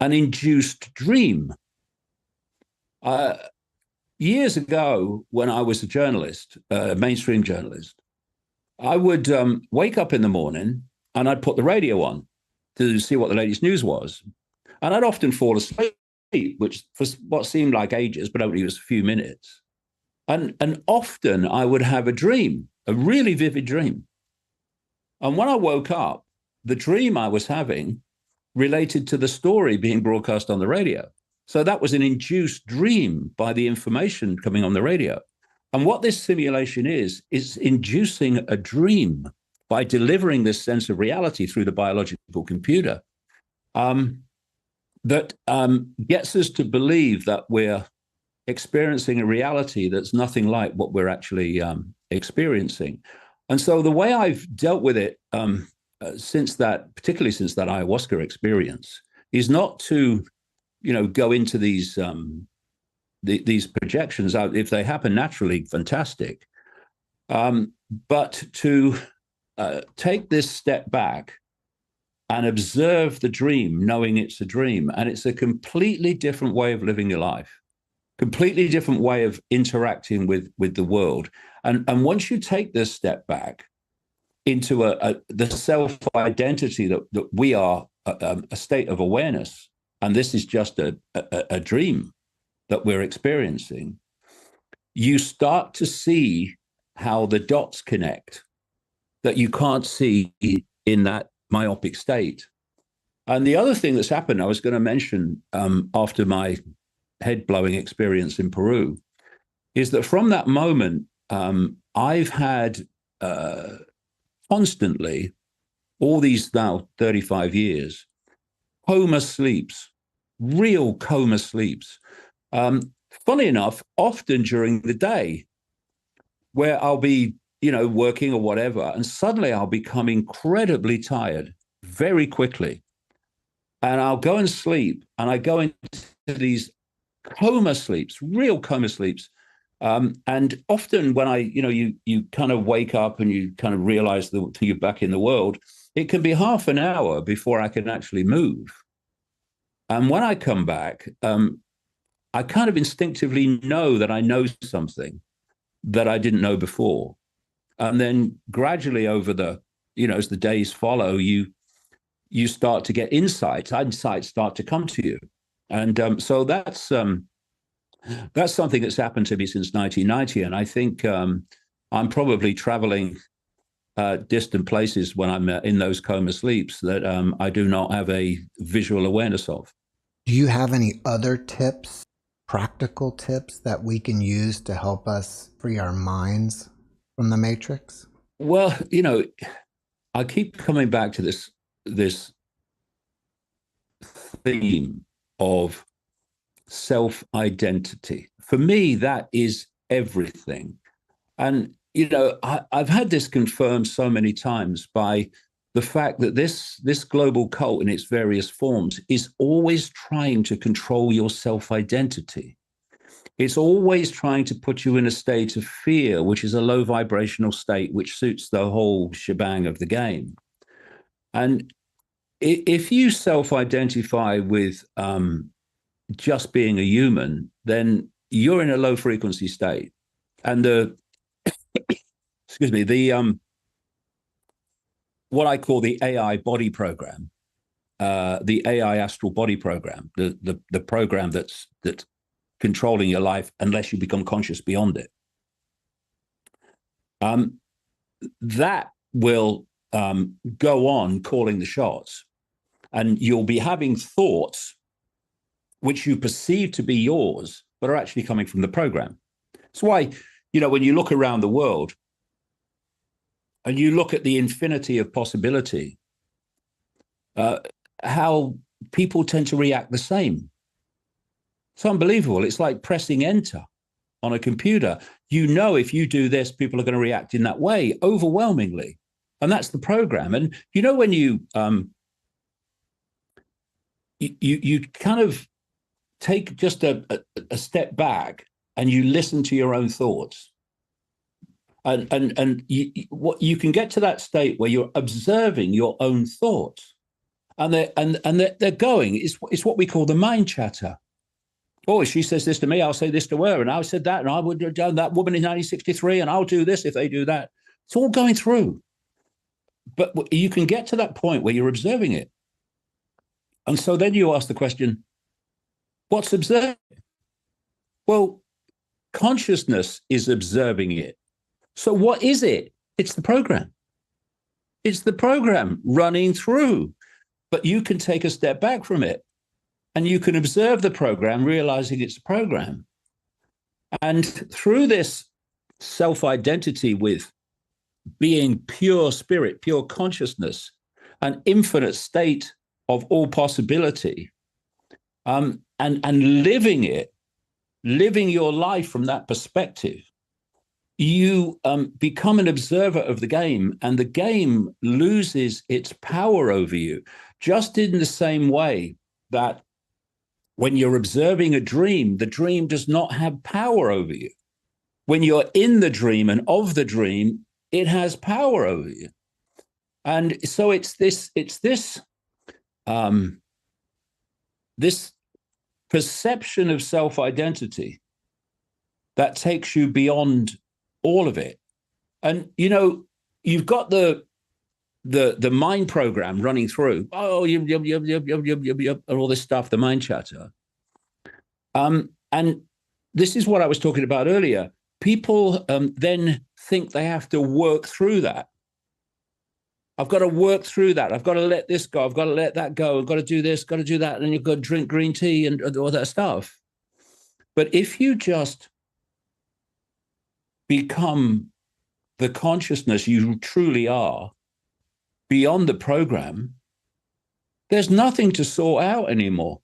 an induced dream. Years ago, when I was a journalist, a mainstream journalist, I would wake up in the morning and I'd put the radio on to see what the latest news was. And I'd often fall asleep, which for what seemed like ages, but only was a few minutes. And often I would have a dream, a really vivid dream. And when I woke up, the dream I was having related to the story being broadcast on the radio. So that was an induced dream by the information coming on the radio. And what this simulation is inducing a dream by delivering this sense of reality through the biological computer that gets us to believe that we're experiencing a reality that's nothing like what we're actually experiencing. And so the way I've dealt with it particularly since that ayahuasca experience, is not to, go into these projections. If they happen naturally, fantastic. But to take this step back and observe the dream, knowing it's a dream. And it's a completely different way of living your life, completely different way of interacting with the world. And once you take this step back into the self-identity that we are a state of awareness, and this is just a dream that we're experiencing, you start to see how the dots connect that you can't see in that myopic state. And the other thing that's happened, I was going to mention after my head-blowing experience in Peru, is that from that moment, I've had constantly, all these now 35 years, coma sleeps, real coma sleeps. Funny enough, often during the day, where I'll be, working or whatever, and suddenly I'll become incredibly tired very quickly. And I'll go and sleep, and I go into these coma sleeps, real coma sleeps. And often when you kind of wake up and you kind of realize that you're back in the world, it can be half an hour before I can actually move. And when I come back, I kind of instinctively know that I know something that I didn't know before. And then gradually over as the days follow, you start to get insights start to come to you. And so that's something that's happened to me since 1990. And I think I'm probably traveling distant places when I'm in those coma sleeps that I do not have a visual awareness of. Do you have any other tips, practical tips that we can use to help us free our minds from the matrix? Well, I keep coming back to this theme of self-identity. For me, that is everything. And I've had this confirmed so many times by the fact that this global cult in its various forms is always trying to control your self-identity. It's always trying to put you in a state of fear, which is a low vibrational state, which suits the whole shebang of the game. And if you self-identify with just being a human, then you're in a low frequency state. And what I call the AI body program, the AI astral body program, the program that's controlling your life unless you become conscious beyond it. That will go on calling the shots, and you'll be having thoughts which you perceive to be yours, but are actually coming from the program. That's why, when you look around the world and you look at the infinity of possibility, how people tend to react the same. It's unbelievable. It's like pressing enter on a computer. If you do this, people are going to react in that way overwhelmingly. And that's the program. And when you kind of take just a step back and you listen to your own thoughts, and you can get to that state where you're observing your own thoughts, and they're going. It's what we call the mind chatter. Oh, she says this to me, I'll say this to her, and I said that, and I would have done that woman in 1963, and I'll do this if they do that. It's all going through. But you can get to that point where you're observing it. And so then you ask the question, what's observing? Well, consciousness is observing it. So what is it? It's the program. It's the program running through. But you can take a step back from it and you can observe the program, realizing it's a program. And through this self-identity with being pure spirit, pure consciousness, an infinite state of all possibility, and living your life from that perspective, you become an observer of the game, and the game loses its power over you, just in the same way that when you're observing a dream, the dream does not have power over you. When you're in the dream and of the dream, it has power over you. And so it's this perception of self-identity that takes you beyond all of it. And you've got the mind program running through. Oh, and all this stuff, the mind chatter. And this is what I was talking about earlier. People then think they have to work through that. I've got to work through that. I've got to let this go. I've got to let that go. I've got to do this, got to do that. And you've got to drink green tea and all that stuff. But if you just become the consciousness you truly are beyond the program, there's nothing to sort out anymore,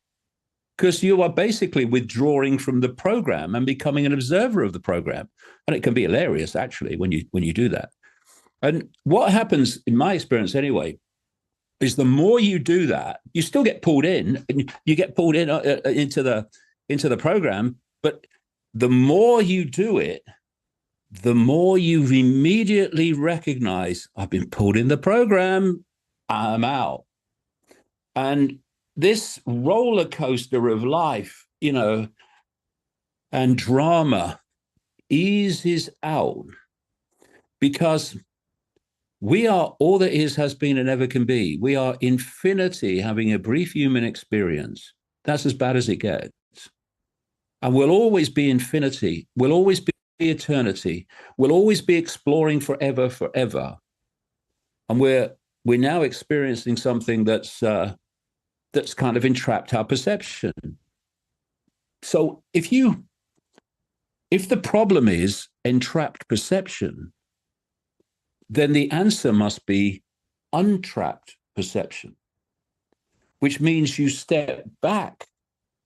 because you are basically withdrawing from the program and becoming an observer of the program. And it can be hilarious, actually, when you do that. And what happens, in my experience anyway, is the more you do that, you still get pulled in, and you get pulled in into the program. But the more you do it, the more you immediately recognize, I've been pulled in the program, I'm out. And this roller coaster of life, and drama eases out, because we are all that is, has been, and ever can be. We are infinity having a brief human experience. That's as bad as it gets. And we'll always be infinity. We'll always be eternity. We'll always be exploring forever. And we're now experiencing something that's that's kind of entrapped our perception. So if the problem is entrapped perception, then the answer must be untrapped perception, which means you step back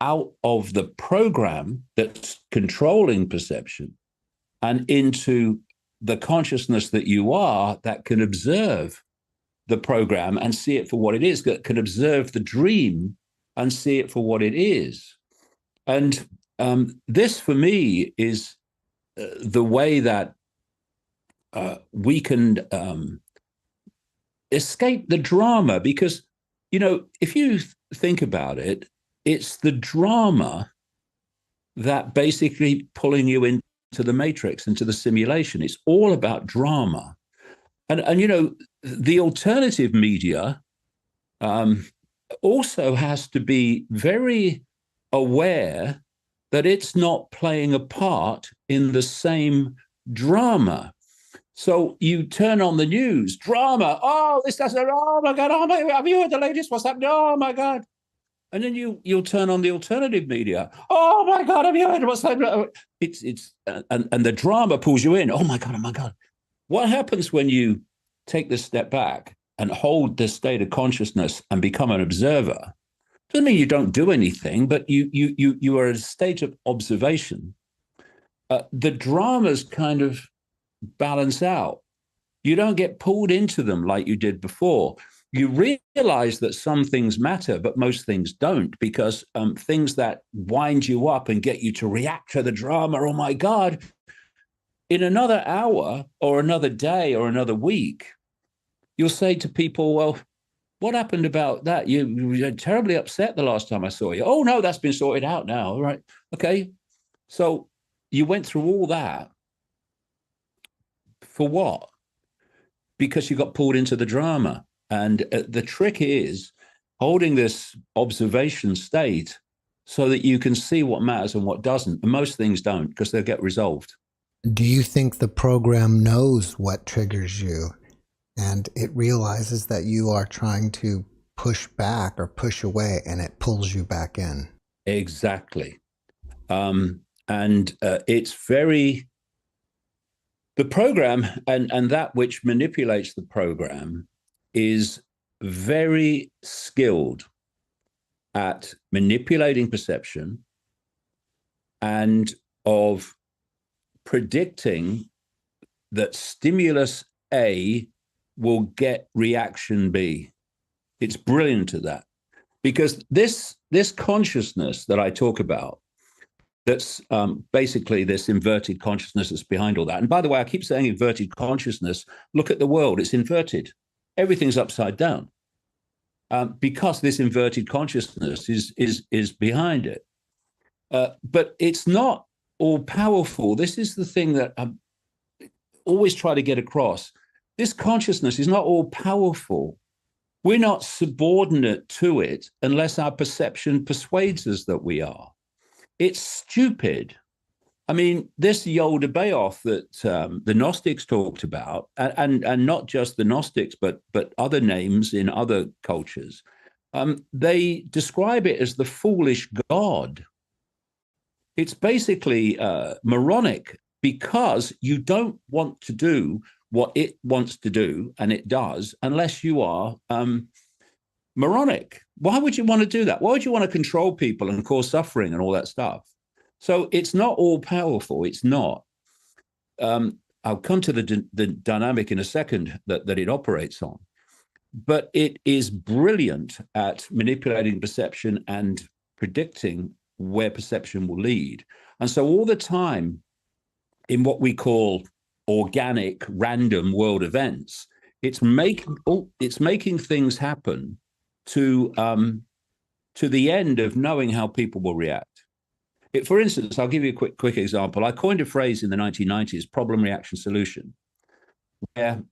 out of the program that's controlling perception and into the consciousness that you are, that can observe the program and see it for what it is, that can observe the dream and see it for what it is. And this, for me, is the way that we can escape the drama. Because, if you think about it, it's the drama that basically pulling you into the matrix, into the simulation. It's all about drama. And the alternative media also has to be very aware that it's not playing a part in the same drama. So you turn on the news, drama. Oh, this doesn't. Oh my God! Oh my! Have you heard the latest? What's happening? Oh my God! And then you'll turn on the alternative media. Oh my God! Have you heard what's happening? And the drama pulls you in. Oh my God! Oh my God! What happens when you take this step back and hold this state of consciousness and become an observer? Doesn't mean you don't do anything, but you are at a state of observation. The dramas kind of balance out. You don't get pulled into them like you did before. You realize that some things matter, but most things don't, because things that wind you up and get you to react to the drama, oh my God, in another hour or another day or another week, you'll say to people, well, what happened about that? You were terribly upset the last time I saw you. Oh, no, that's been sorted out now. All right. Okay. So you went through all that for what? Because you got pulled into the drama. And the trick is holding this observation state so that you can see what matters and what doesn't. And most things don't, because they'll get resolved. Do you think the program knows what triggers you and it realizes that you are trying to push back or push away and it pulls you back in? Exactly. It's very, the program and that which manipulates the program is very skilled at manipulating perception and of predicting that stimulus A will get reaction B. It's brilliant at that, because this consciousness that I talk about, that's basically this inverted consciousness that's behind all that. And by the way, I keep saying inverted consciousness. Look at the world; it's inverted. Everything's upside down, because this inverted consciousness is behind it. But it's not all powerful. This is the thing that I always try to get across. This consciousness is not all powerful. We're not subordinate to it unless our perception persuades us that we are. It's stupid. I mean, this Yoda Bayoff that the Gnostics talked about, and not just the Gnostics, but other names in other cultures, they describe it as the foolish God. It's basically moronic, because you don't want to do what it wants to do, and it does, unless you are moronic. Why would you want to do that? Why would you want to control people and cause suffering and all that stuff? So it's not all powerful. It's not. I'll come to the dynamic in a second that it operates on. But it is brilliant at manipulating perception and predicting where perception will lead. And so all the time, in what we call organic, random world events, it's making things happen to the end of knowing how people will react. For instance, I'll give you a quick example. I coined a phrase in the 1990s, problem, reaction, solution, where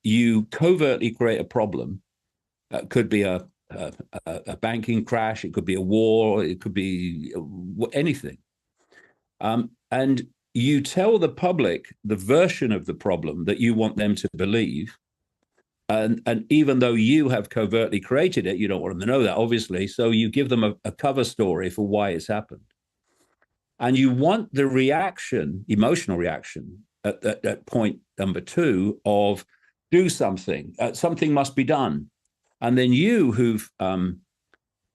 you covertly create a problem. Could be a banking crash, it could be a war, it could be anything. And you tell the public the version of the problem that you want them to believe, And even though you have covertly created it, you don't want them to know that, obviously. So you give them a cover story for why it's happened. And you want the reaction, emotional reaction, at point number 2 of do something. Something must be done. And then you, who've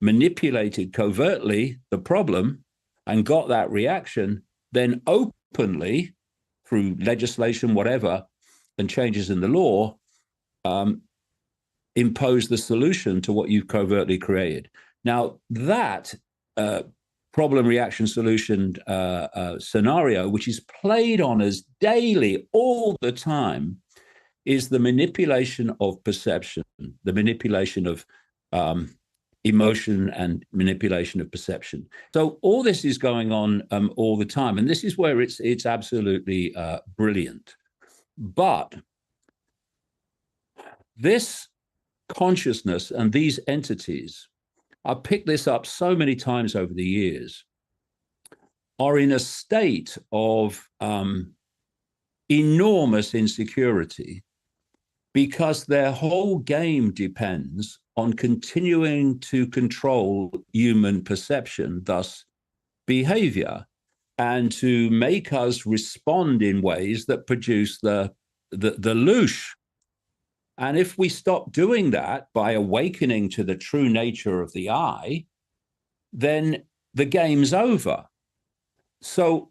manipulated covertly the problem and got that reaction, then openly, through legislation, whatever, and changes in the law, impose the solution to what you've covertly created. Now, that problem, reaction, solution scenario, which is played on us daily, all the time, is the manipulation of perception, the manipulation of emotion and manipulation of perception. So all this is going on all the time. And this is where it's absolutely brilliant. But this consciousness and these entities, I've picked this up so many times over the years, are in a state of enormous insecurity because their whole game depends on continuing to control human perception, thus behavior, and to make us respond in ways that produce the loosh. And if we stop doing that by awakening to the true nature of the I, then the game's over. So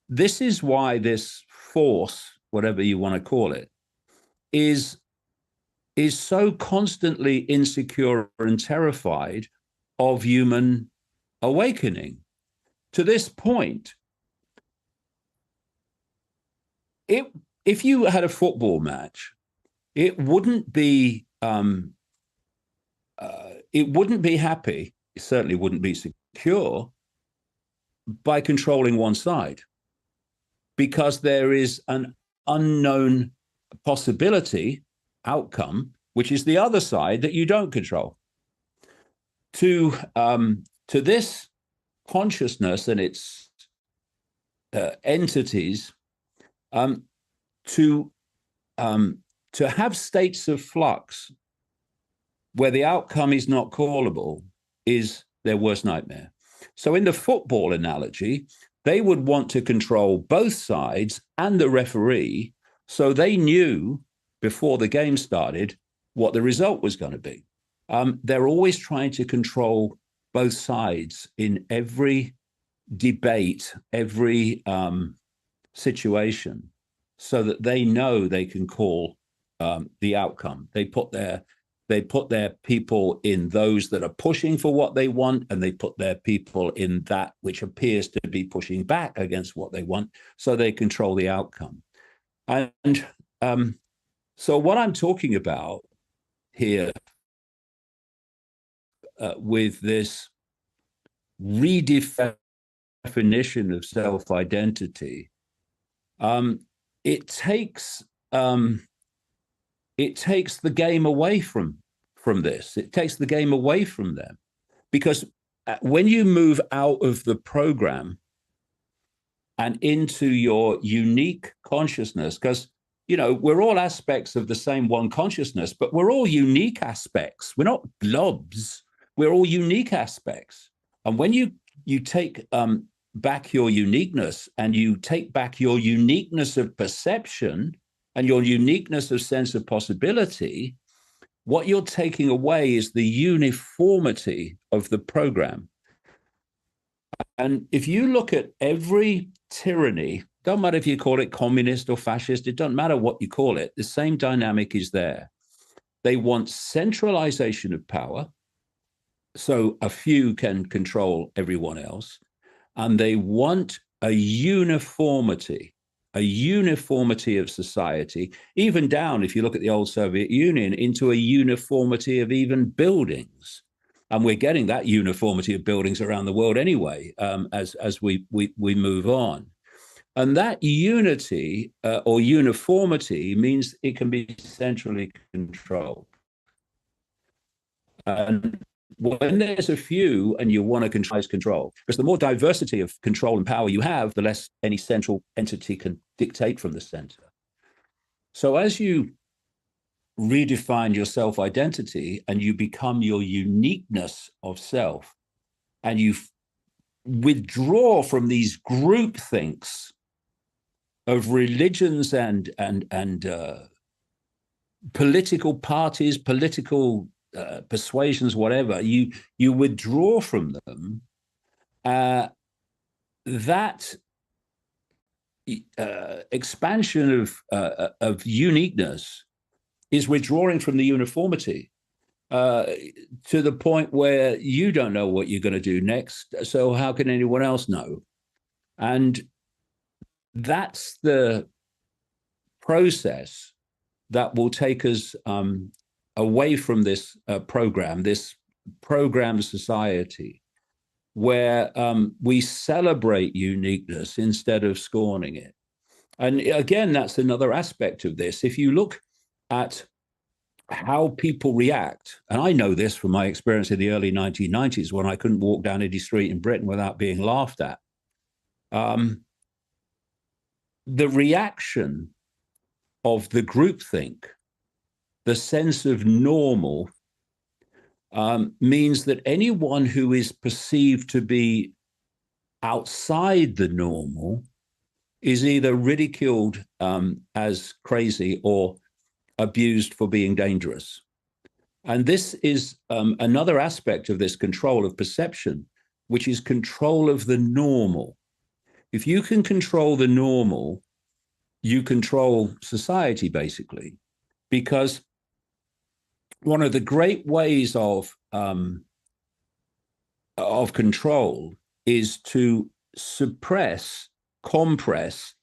this is why this force, whatever you want to call it, is so constantly insecure and terrified of human awakening. To this point, if you had a football match, it wouldn't be happy. It certainly wouldn't be secure by controlling one side, because there is an unknown possibility outcome, which is the other side that you don't control. To this consciousness and its entities, to have states of flux where the outcome is not callable is their worst nightmare. So in the football analogy, they would want to control both sides and the referee, so they knew before the game started what the result was going to be. They're always trying to control both sides in every debate, every situation, so that they know they can call the outcome. They put their people in those that are pushing for what they want, and they put their people in that which appears to be pushing back against what they want, so they control the outcome. And so what I'm talking about here with this redefinition of self-identity, it takes the game away from this. It takes the game away from them, because when you move out of the program and into your unique consciousness, because we're all aspects of the same one consciousness, but we're all unique aspects. We're not blobs. We're all unique aspects. And when you take back your uniqueness, and you take back your uniqueness of perception and your uniqueness of sense of possibility, what you're taking away is the uniformity of the program. And if you look at every tyranny, don't matter if you call it communist or fascist, it doesn't matter what you call it, the same dynamic is there. They want centralization of power, so a few can control everyone else, and they want a uniformity of society, even down, if you look at the old Soviet Union, into a uniformity of even buildings. And we're getting that uniformity of buildings around the world anyway, as we move on. And that unity or uniformity means it can be centrally controlled. And when there's a few and you want to control, because the more diversity of control and power you have, the less any central entity can dictate from the center. So as you redefine your self-identity and you become your uniqueness of self, and you withdraw from these group thinks of religions and political parties, political persuasions, whatever, you withdraw from them. That expansion of uniqueness is withdrawing from the uniformity to the point where you don't know what you're going to do next. So how can anyone else know? And that's the process that will take us away from this program society, where we celebrate uniqueness instead of scorning it. And again, that's another aspect of this. If you look at how people react, and I know this from my experience in the early 1990s when I couldn't walk down any street in Britain without being laughed at. The reaction of the groupthink, the sense of normal, means that anyone who is perceived to be outside the normal is either ridiculed as crazy or abused for being dangerous. And this is another aspect of this control of perception, which is control of the normal. If you can control the normal, you control society, basically, because one of the great ways of control is to compress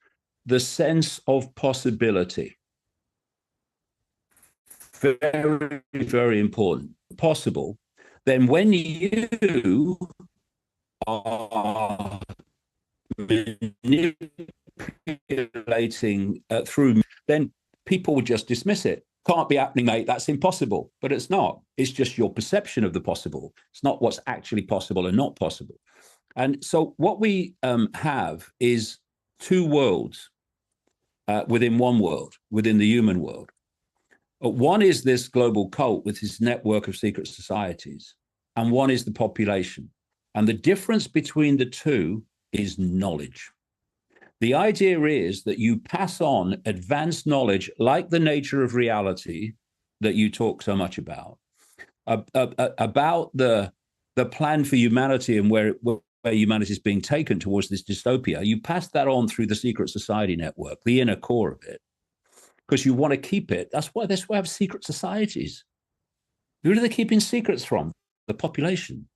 the sense of possibility. Very, very important. Possible. Then when you are manipulating through, then people will just dismiss it. Can't be happening, mate. That's impossible. But it's not. It's just your perception of the possible. It's not what's actually possible and not possible. And so what we have is two worlds within one world, within the human world. One is this global cult with its network of secret societies, and one is the population. And the difference between the two is knowledge. The idea is that you pass on advanced knowledge, like the nature of reality that you talk so much about the plan for humanity and where humanity is being taken towards this dystopia. You pass that on through the secret society network, the inner core of it, because you want to keep it. That's why we have secret societies. Who are they keeping secrets from? The population.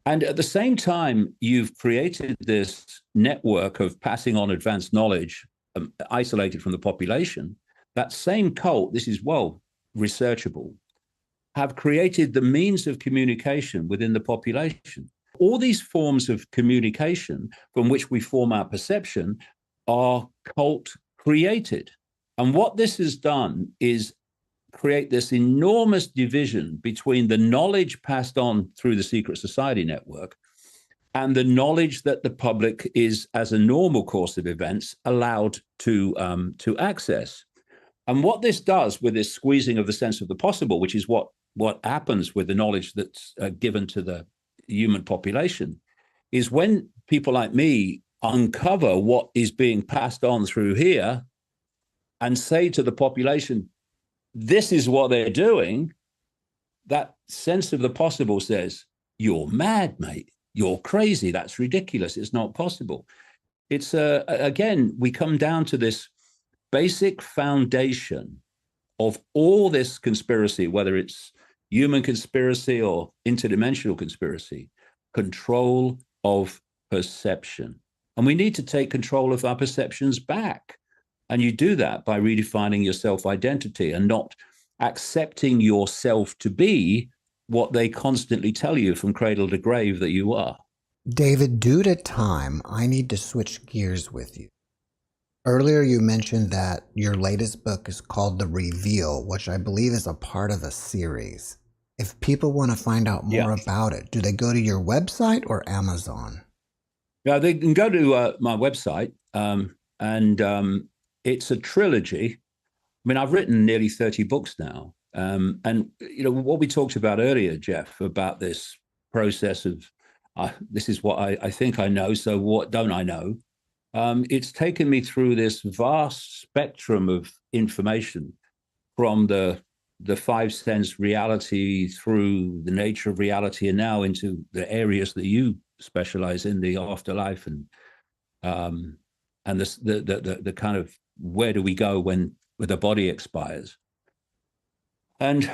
And at the same time, you've created this network of passing on advanced knowledge, isolated from the population. That same cult, this is well researchable, have created the means of communication within the population. All these forms of communication from which we form our perception are cult created. And what this has done is create this enormous division between the knowledge passed on through the secret society network and the knowledge that the public is, as a normal course of events, allowed to access. And what this does with this squeezing of the sense of the possible, which is what happens with the knowledge that's given to the human population, is when people like me uncover what is being passed on through here and say to the population, this is what they're doing, that sense of the possible says, you're mad, mate. You're crazy. That's ridiculous. It's not possible. It's, again, we come down to this basic foundation of all this conspiracy, whether it's human conspiracy or interdimensional conspiracy, control of perception. And we need to take control of our perceptions back. And you do that by redefining your self-identity and not accepting yourself to be what they constantly tell you from cradle to grave that you are. David, due to time, I need to switch gears with you. Earlier, you mentioned that your latest book is called The Reveal, which I believe is a part of a series. If people want to find out more about it, do they go to your website or Amazon? Yeah, they can go to my website, and it's a trilogy. mean, I've written nearly 30 books now. And, you know, what we talked about earlier, Jeff, about this process of this is what I think I know, so what don't I know? It's taken me through this vast spectrum of information from the five sense reality through the nature of reality, and now into the areas that you specialize in, the afterlife and the kind of where do we go when the body expires. And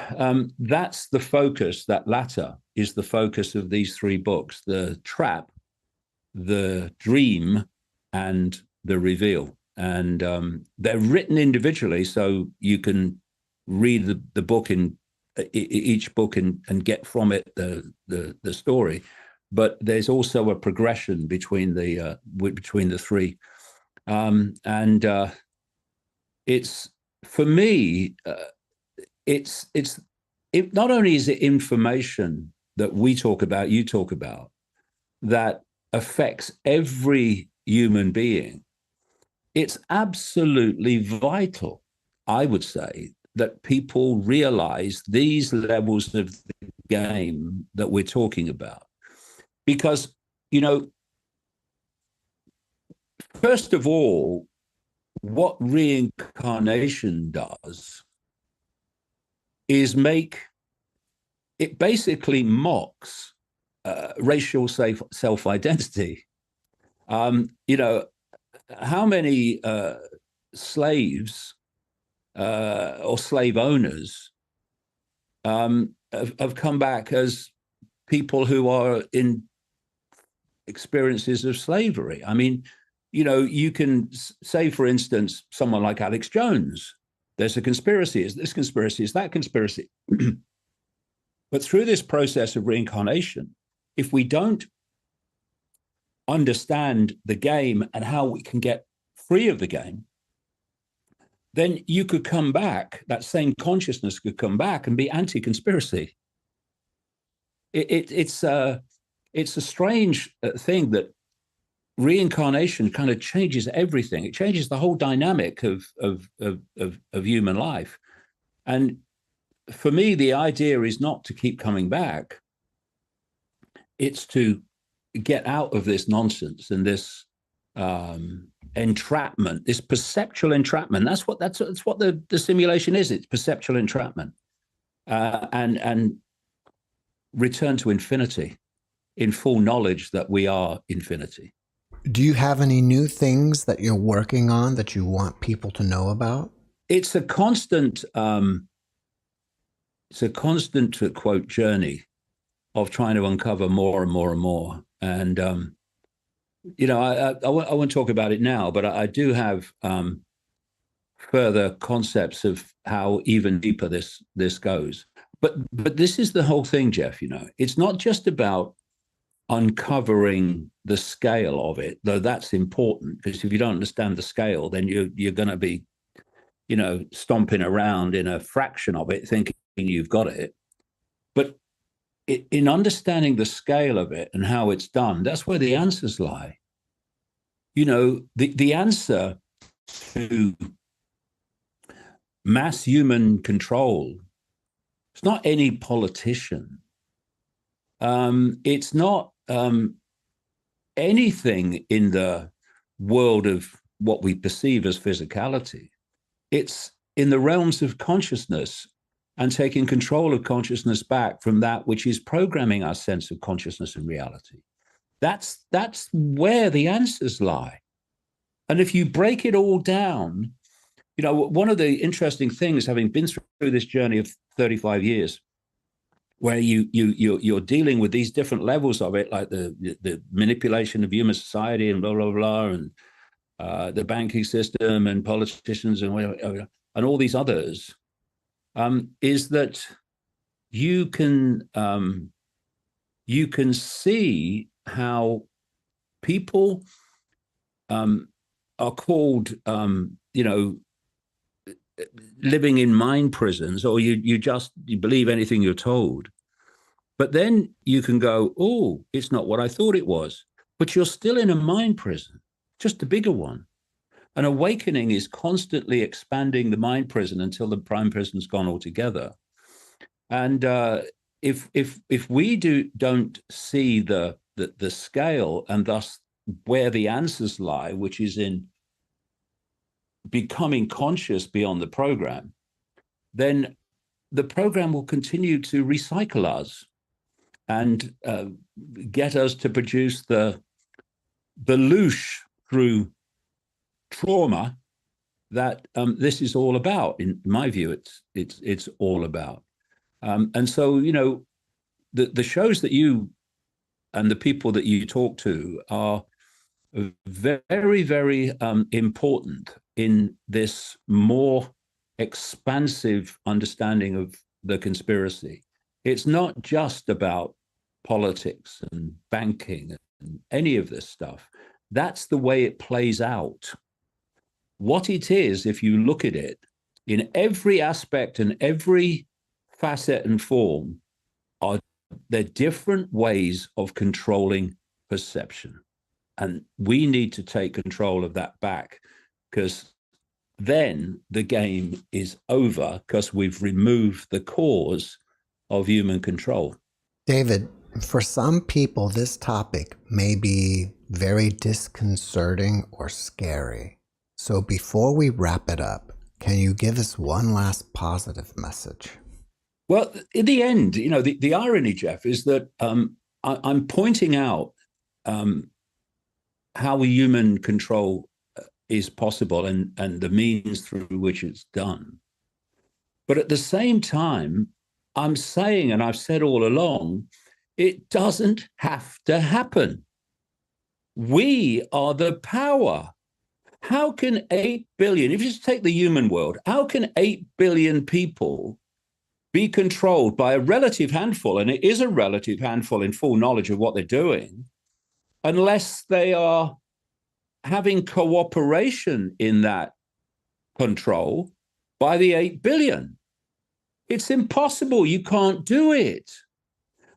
that's the focus, that latter is the focus of these three books: the trap, the dream, and the reveal. And they're written individually, so you can read the book in each book and get from it the story. But there's also a progression between the three. And it's, for me, it's not only is it information that we talk about, you talk about, that affects every human being. It's absolutely vital, I would say, that people realize these levels of the game that we're talking about. Because, you know, first of all, what reincarnation does is it basically mocks racial self-identity. You know, how many slaves or slave owners have come back as people who are in experiences of slavery? I mean, you know, you can say, for instance, someone like Alex Jones, there's a conspiracy, is this conspiracy, is that conspiracy. But through this process of reincarnation, if we don't understand the game and how we can get free of the game, then you could come back, that same consciousness could come back and be anti-conspiracy. It's a strange thing that reincarnation kind of changes everything. It changes the whole dynamic of human life. And for me, the idea is not to keep coming back. It's to get out of this nonsense and this entrapment, this perceptual entrapment. That's what the simulation is. It's perceptual entrapment, and return to infinity in full knowledge that we are infinity. Do you have any new things that you're working on that you want people to know about? It's a constant, to quote, journey of trying to uncover more and more and more. And, you know, I won't talk about it now, but I do have further concepts of how even deeper this goes. But this is the whole thing, Jeff. You know, it's not just about uncovering the scale of it, though that's important, because if you don't understand the scale, then you're going to be, you know, stomping around in a fraction of it, thinking you've got it. But in understanding the scale of it and how it's done, that's where the answers lie. You know, the answer to mass human control, it's not any politician. It's not anything in the world of what we perceive as physicality. It's in the realms of consciousness and taking control of consciousness back from that which is programming our sense of consciousness and reality. That's where the answers lie. And if you break it all down, you know, one of the interesting things, having been through this journey of 35 years, where you're dealing with these different levels of it, like the manipulation of human society and blah, blah, blah, and the banking system and politicians and all these others, is that you can see how people are called, you know, living in mind prisons, or you believe anything you're told. But then you can go, oh, it's not what I thought it was. But you're still in a mind prison, just a bigger one. An awakening is constantly expanding the mind prison until the prime prison's gone altogether. And if we don't see the scale and thus where the answers lie, which is in becoming conscious beyond the program, then the program will continue to recycle us and get us to produce the loosh through trauma that this is all about. In my view, it's all about. And so, you know, the shows that you and the people that you talk to are very, very important in this more expansive understanding of the conspiracy. It's not just about politics and banking and any of this stuff. That's the way it plays out. What it is, if you look at it, in every aspect and every facet and form, are there different ways of controlling perception. And we need to take control of that back, because then the game is over, because we've removed the cause of human control. David, for some people, this topic may be very disconcerting or scary. So before we wrap it up, can you give us one last positive message? Well, in the end, you know, the irony, Jeff, is that I'm pointing out how human control is possible and the means through which it's done. But at the same time, I'm saying, and I've said all along, it doesn't have to happen. We are the power. How can 8 billion, if you just take the human world, how can 8 billion people be controlled by a relative handful, and it is a relative handful in full knowledge of what they're doing, unless they are having cooperation in that control by the 8 billion? It's impossible. You can't do it.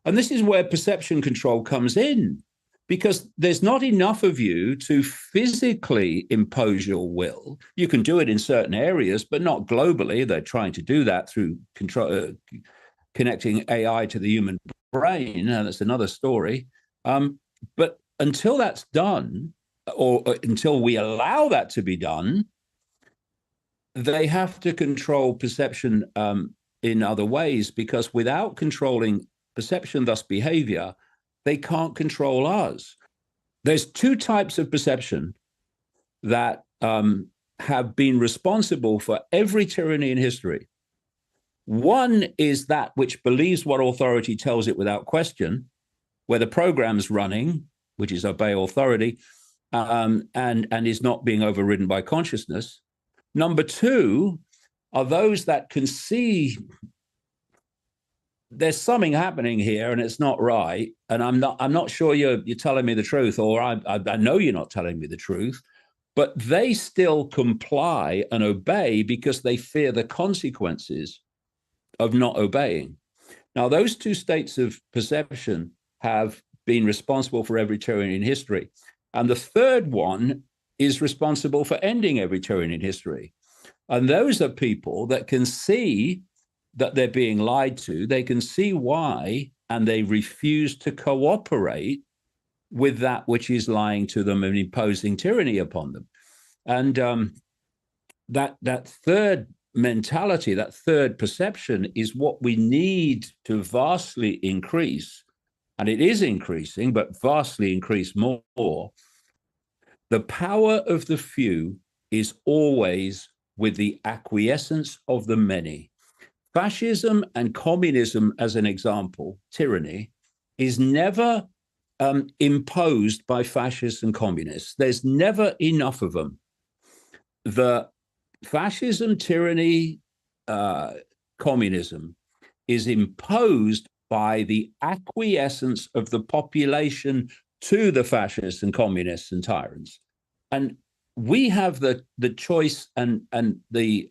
And this is where perception control comes in, because there's not enough of you to physically impose your will. You can do it in certain areas, but not globally. They're trying to do that through connecting AI to the human brain. And that's another story. But until that's done, or until we allow that to be done, they have to control perception in other ways, because without controlling perception, thus behavior, they can't control us. There's two types of perception that have been responsible for every tyranny in history. One is that which believes what authority tells it without question, where the program's running, which is obey authority, and is not being overridden by consciousness. Number two are those that can see there's something happening here and it's not right, and I'm not sure you're telling me the truth, or I know you're not telling me the truth, but they still comply and obey because they fear the consequences of not obeying. Now, those two states of perception have been responsible for every tyranny in history. And the third one is responsible for ending every tyranny in history. And those are people that can see that they're being lied to. They can see why, and they refuse to cooperate with that which is lying to them and imposing tyranny upon them. And that third mentality, that third perception, is what we need to vastly increase. And it is increasing, but vastly increase more. The power of the few is always with the acquiescence of the many. Fascism and communism, as an example, tyranny, is never imposed by fascists and communists. There's never enough of them. The fascism, tyranny, communism is imposed by the acquiescence of the population to the fascists and communists and tyrants. And we have the choice and the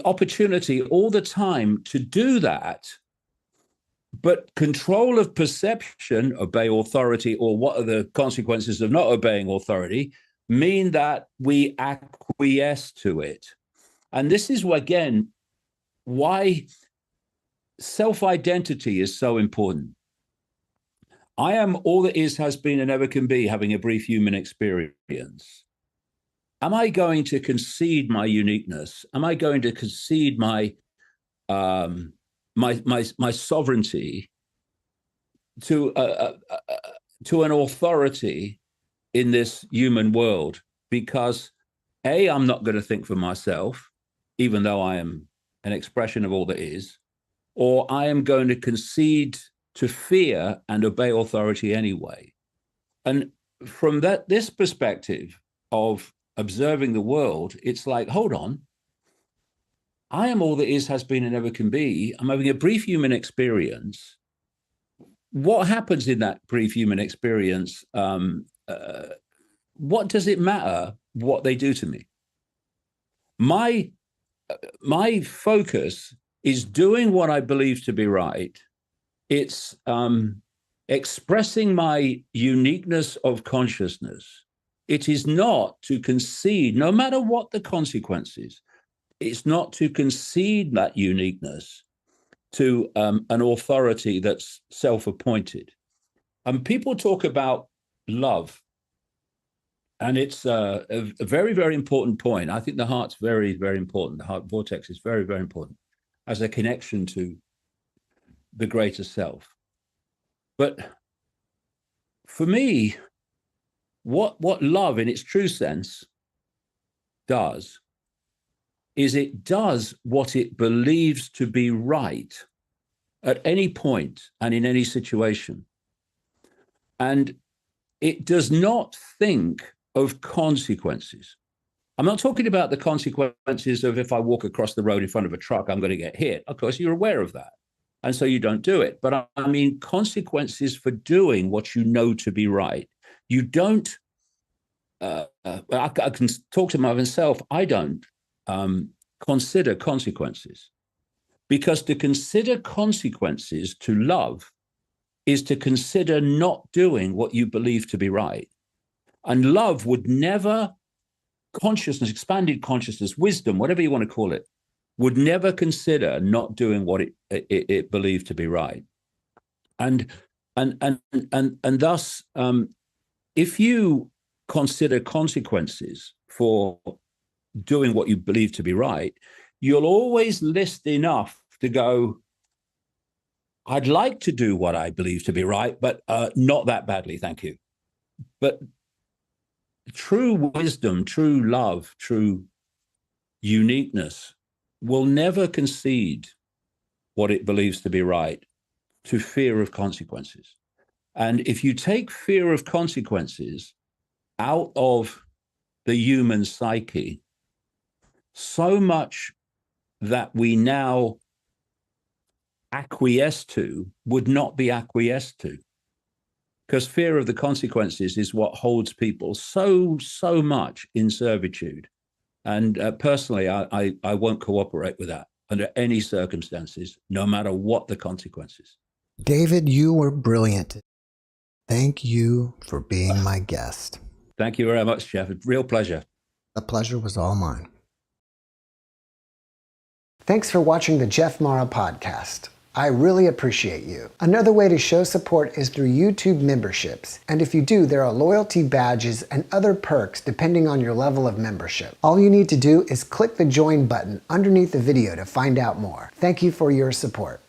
opportunity all the time to do that. But control of perception, obey authority, or what are the consequences of not obeying authority, mean that we acquiesce to it. And this is, again, why self-identity is so important. I am all that is, has been, and ever can be, having a brief human experience. Am I going to concede my uniqueness? Am I going to concede my sovereignty to an authority in this human world? Because A, I'm not going to think for myself, even though I am an expression of all that is, or I am going to concede to fear and obey authority anyway. And from this perspective of observing the world, it's like, hold on, I am all that is, has been, and ever can be. I'm having a brief human experience. What happens in that brief human experience? What does it matter what they do to me? My focus is doing what I believe to be right. It's expressing my uniqueness of consciousness. It is not to concede, no matter what the consequences, it's not to concede that uniqueness to an authority that's self-appointed. People talk about love, and it's a very, very important point. I think the heart's very, very important. The heart vortex is very, very important as a connection to the greater self. But for me, what love in its true sense does is it does what it believes to be right at any point and in any situation. And it does not think of consequences. I'm not talking about the consequences of if I walk across the road in front of a truck, I'm going to get hit. Of course, you're aware of that. And so you don't do it. But I mean consequences for doing what you know to be right. You don't, I can talk to myself, I don't consider consequences. Because to consider consequences to love is to consider not doing what you believe to be right. And love would never, consciousness, expanded consciousness, wisdom, whatever you want to call it, would never consider not doing what it believed to be right. And thus, if you consider consequences for doing what you believe to be right, you'll always list enough to go, I'd like to do what I believe to be right, but not that badly, thank you. But true wisdom, true love, true uniqueness will never concede what it believes to be right to fear of consequences. And if you take fear of consequences out of the human psyche, so much that we now acquiesce to would not be acquiesced to. Because fear of the consequences is what holds people so much in servitude. And personally, I won't cooperate with that under any circumstances, no matter what the consequences. David, you were brilliant. Thank you for being my guest. Thank you very much, Jeff. It's a real pleasure. The pleasure was all mine. Thanks for watching the Jeff Mara podcast. I really appreciate you. Another way to show support is through YouTube memberships. And if you do, there are loyalty badges and other perks depending on your level of membership. All you need to do is click the join button underneath the video to find out more. Thank you for your support.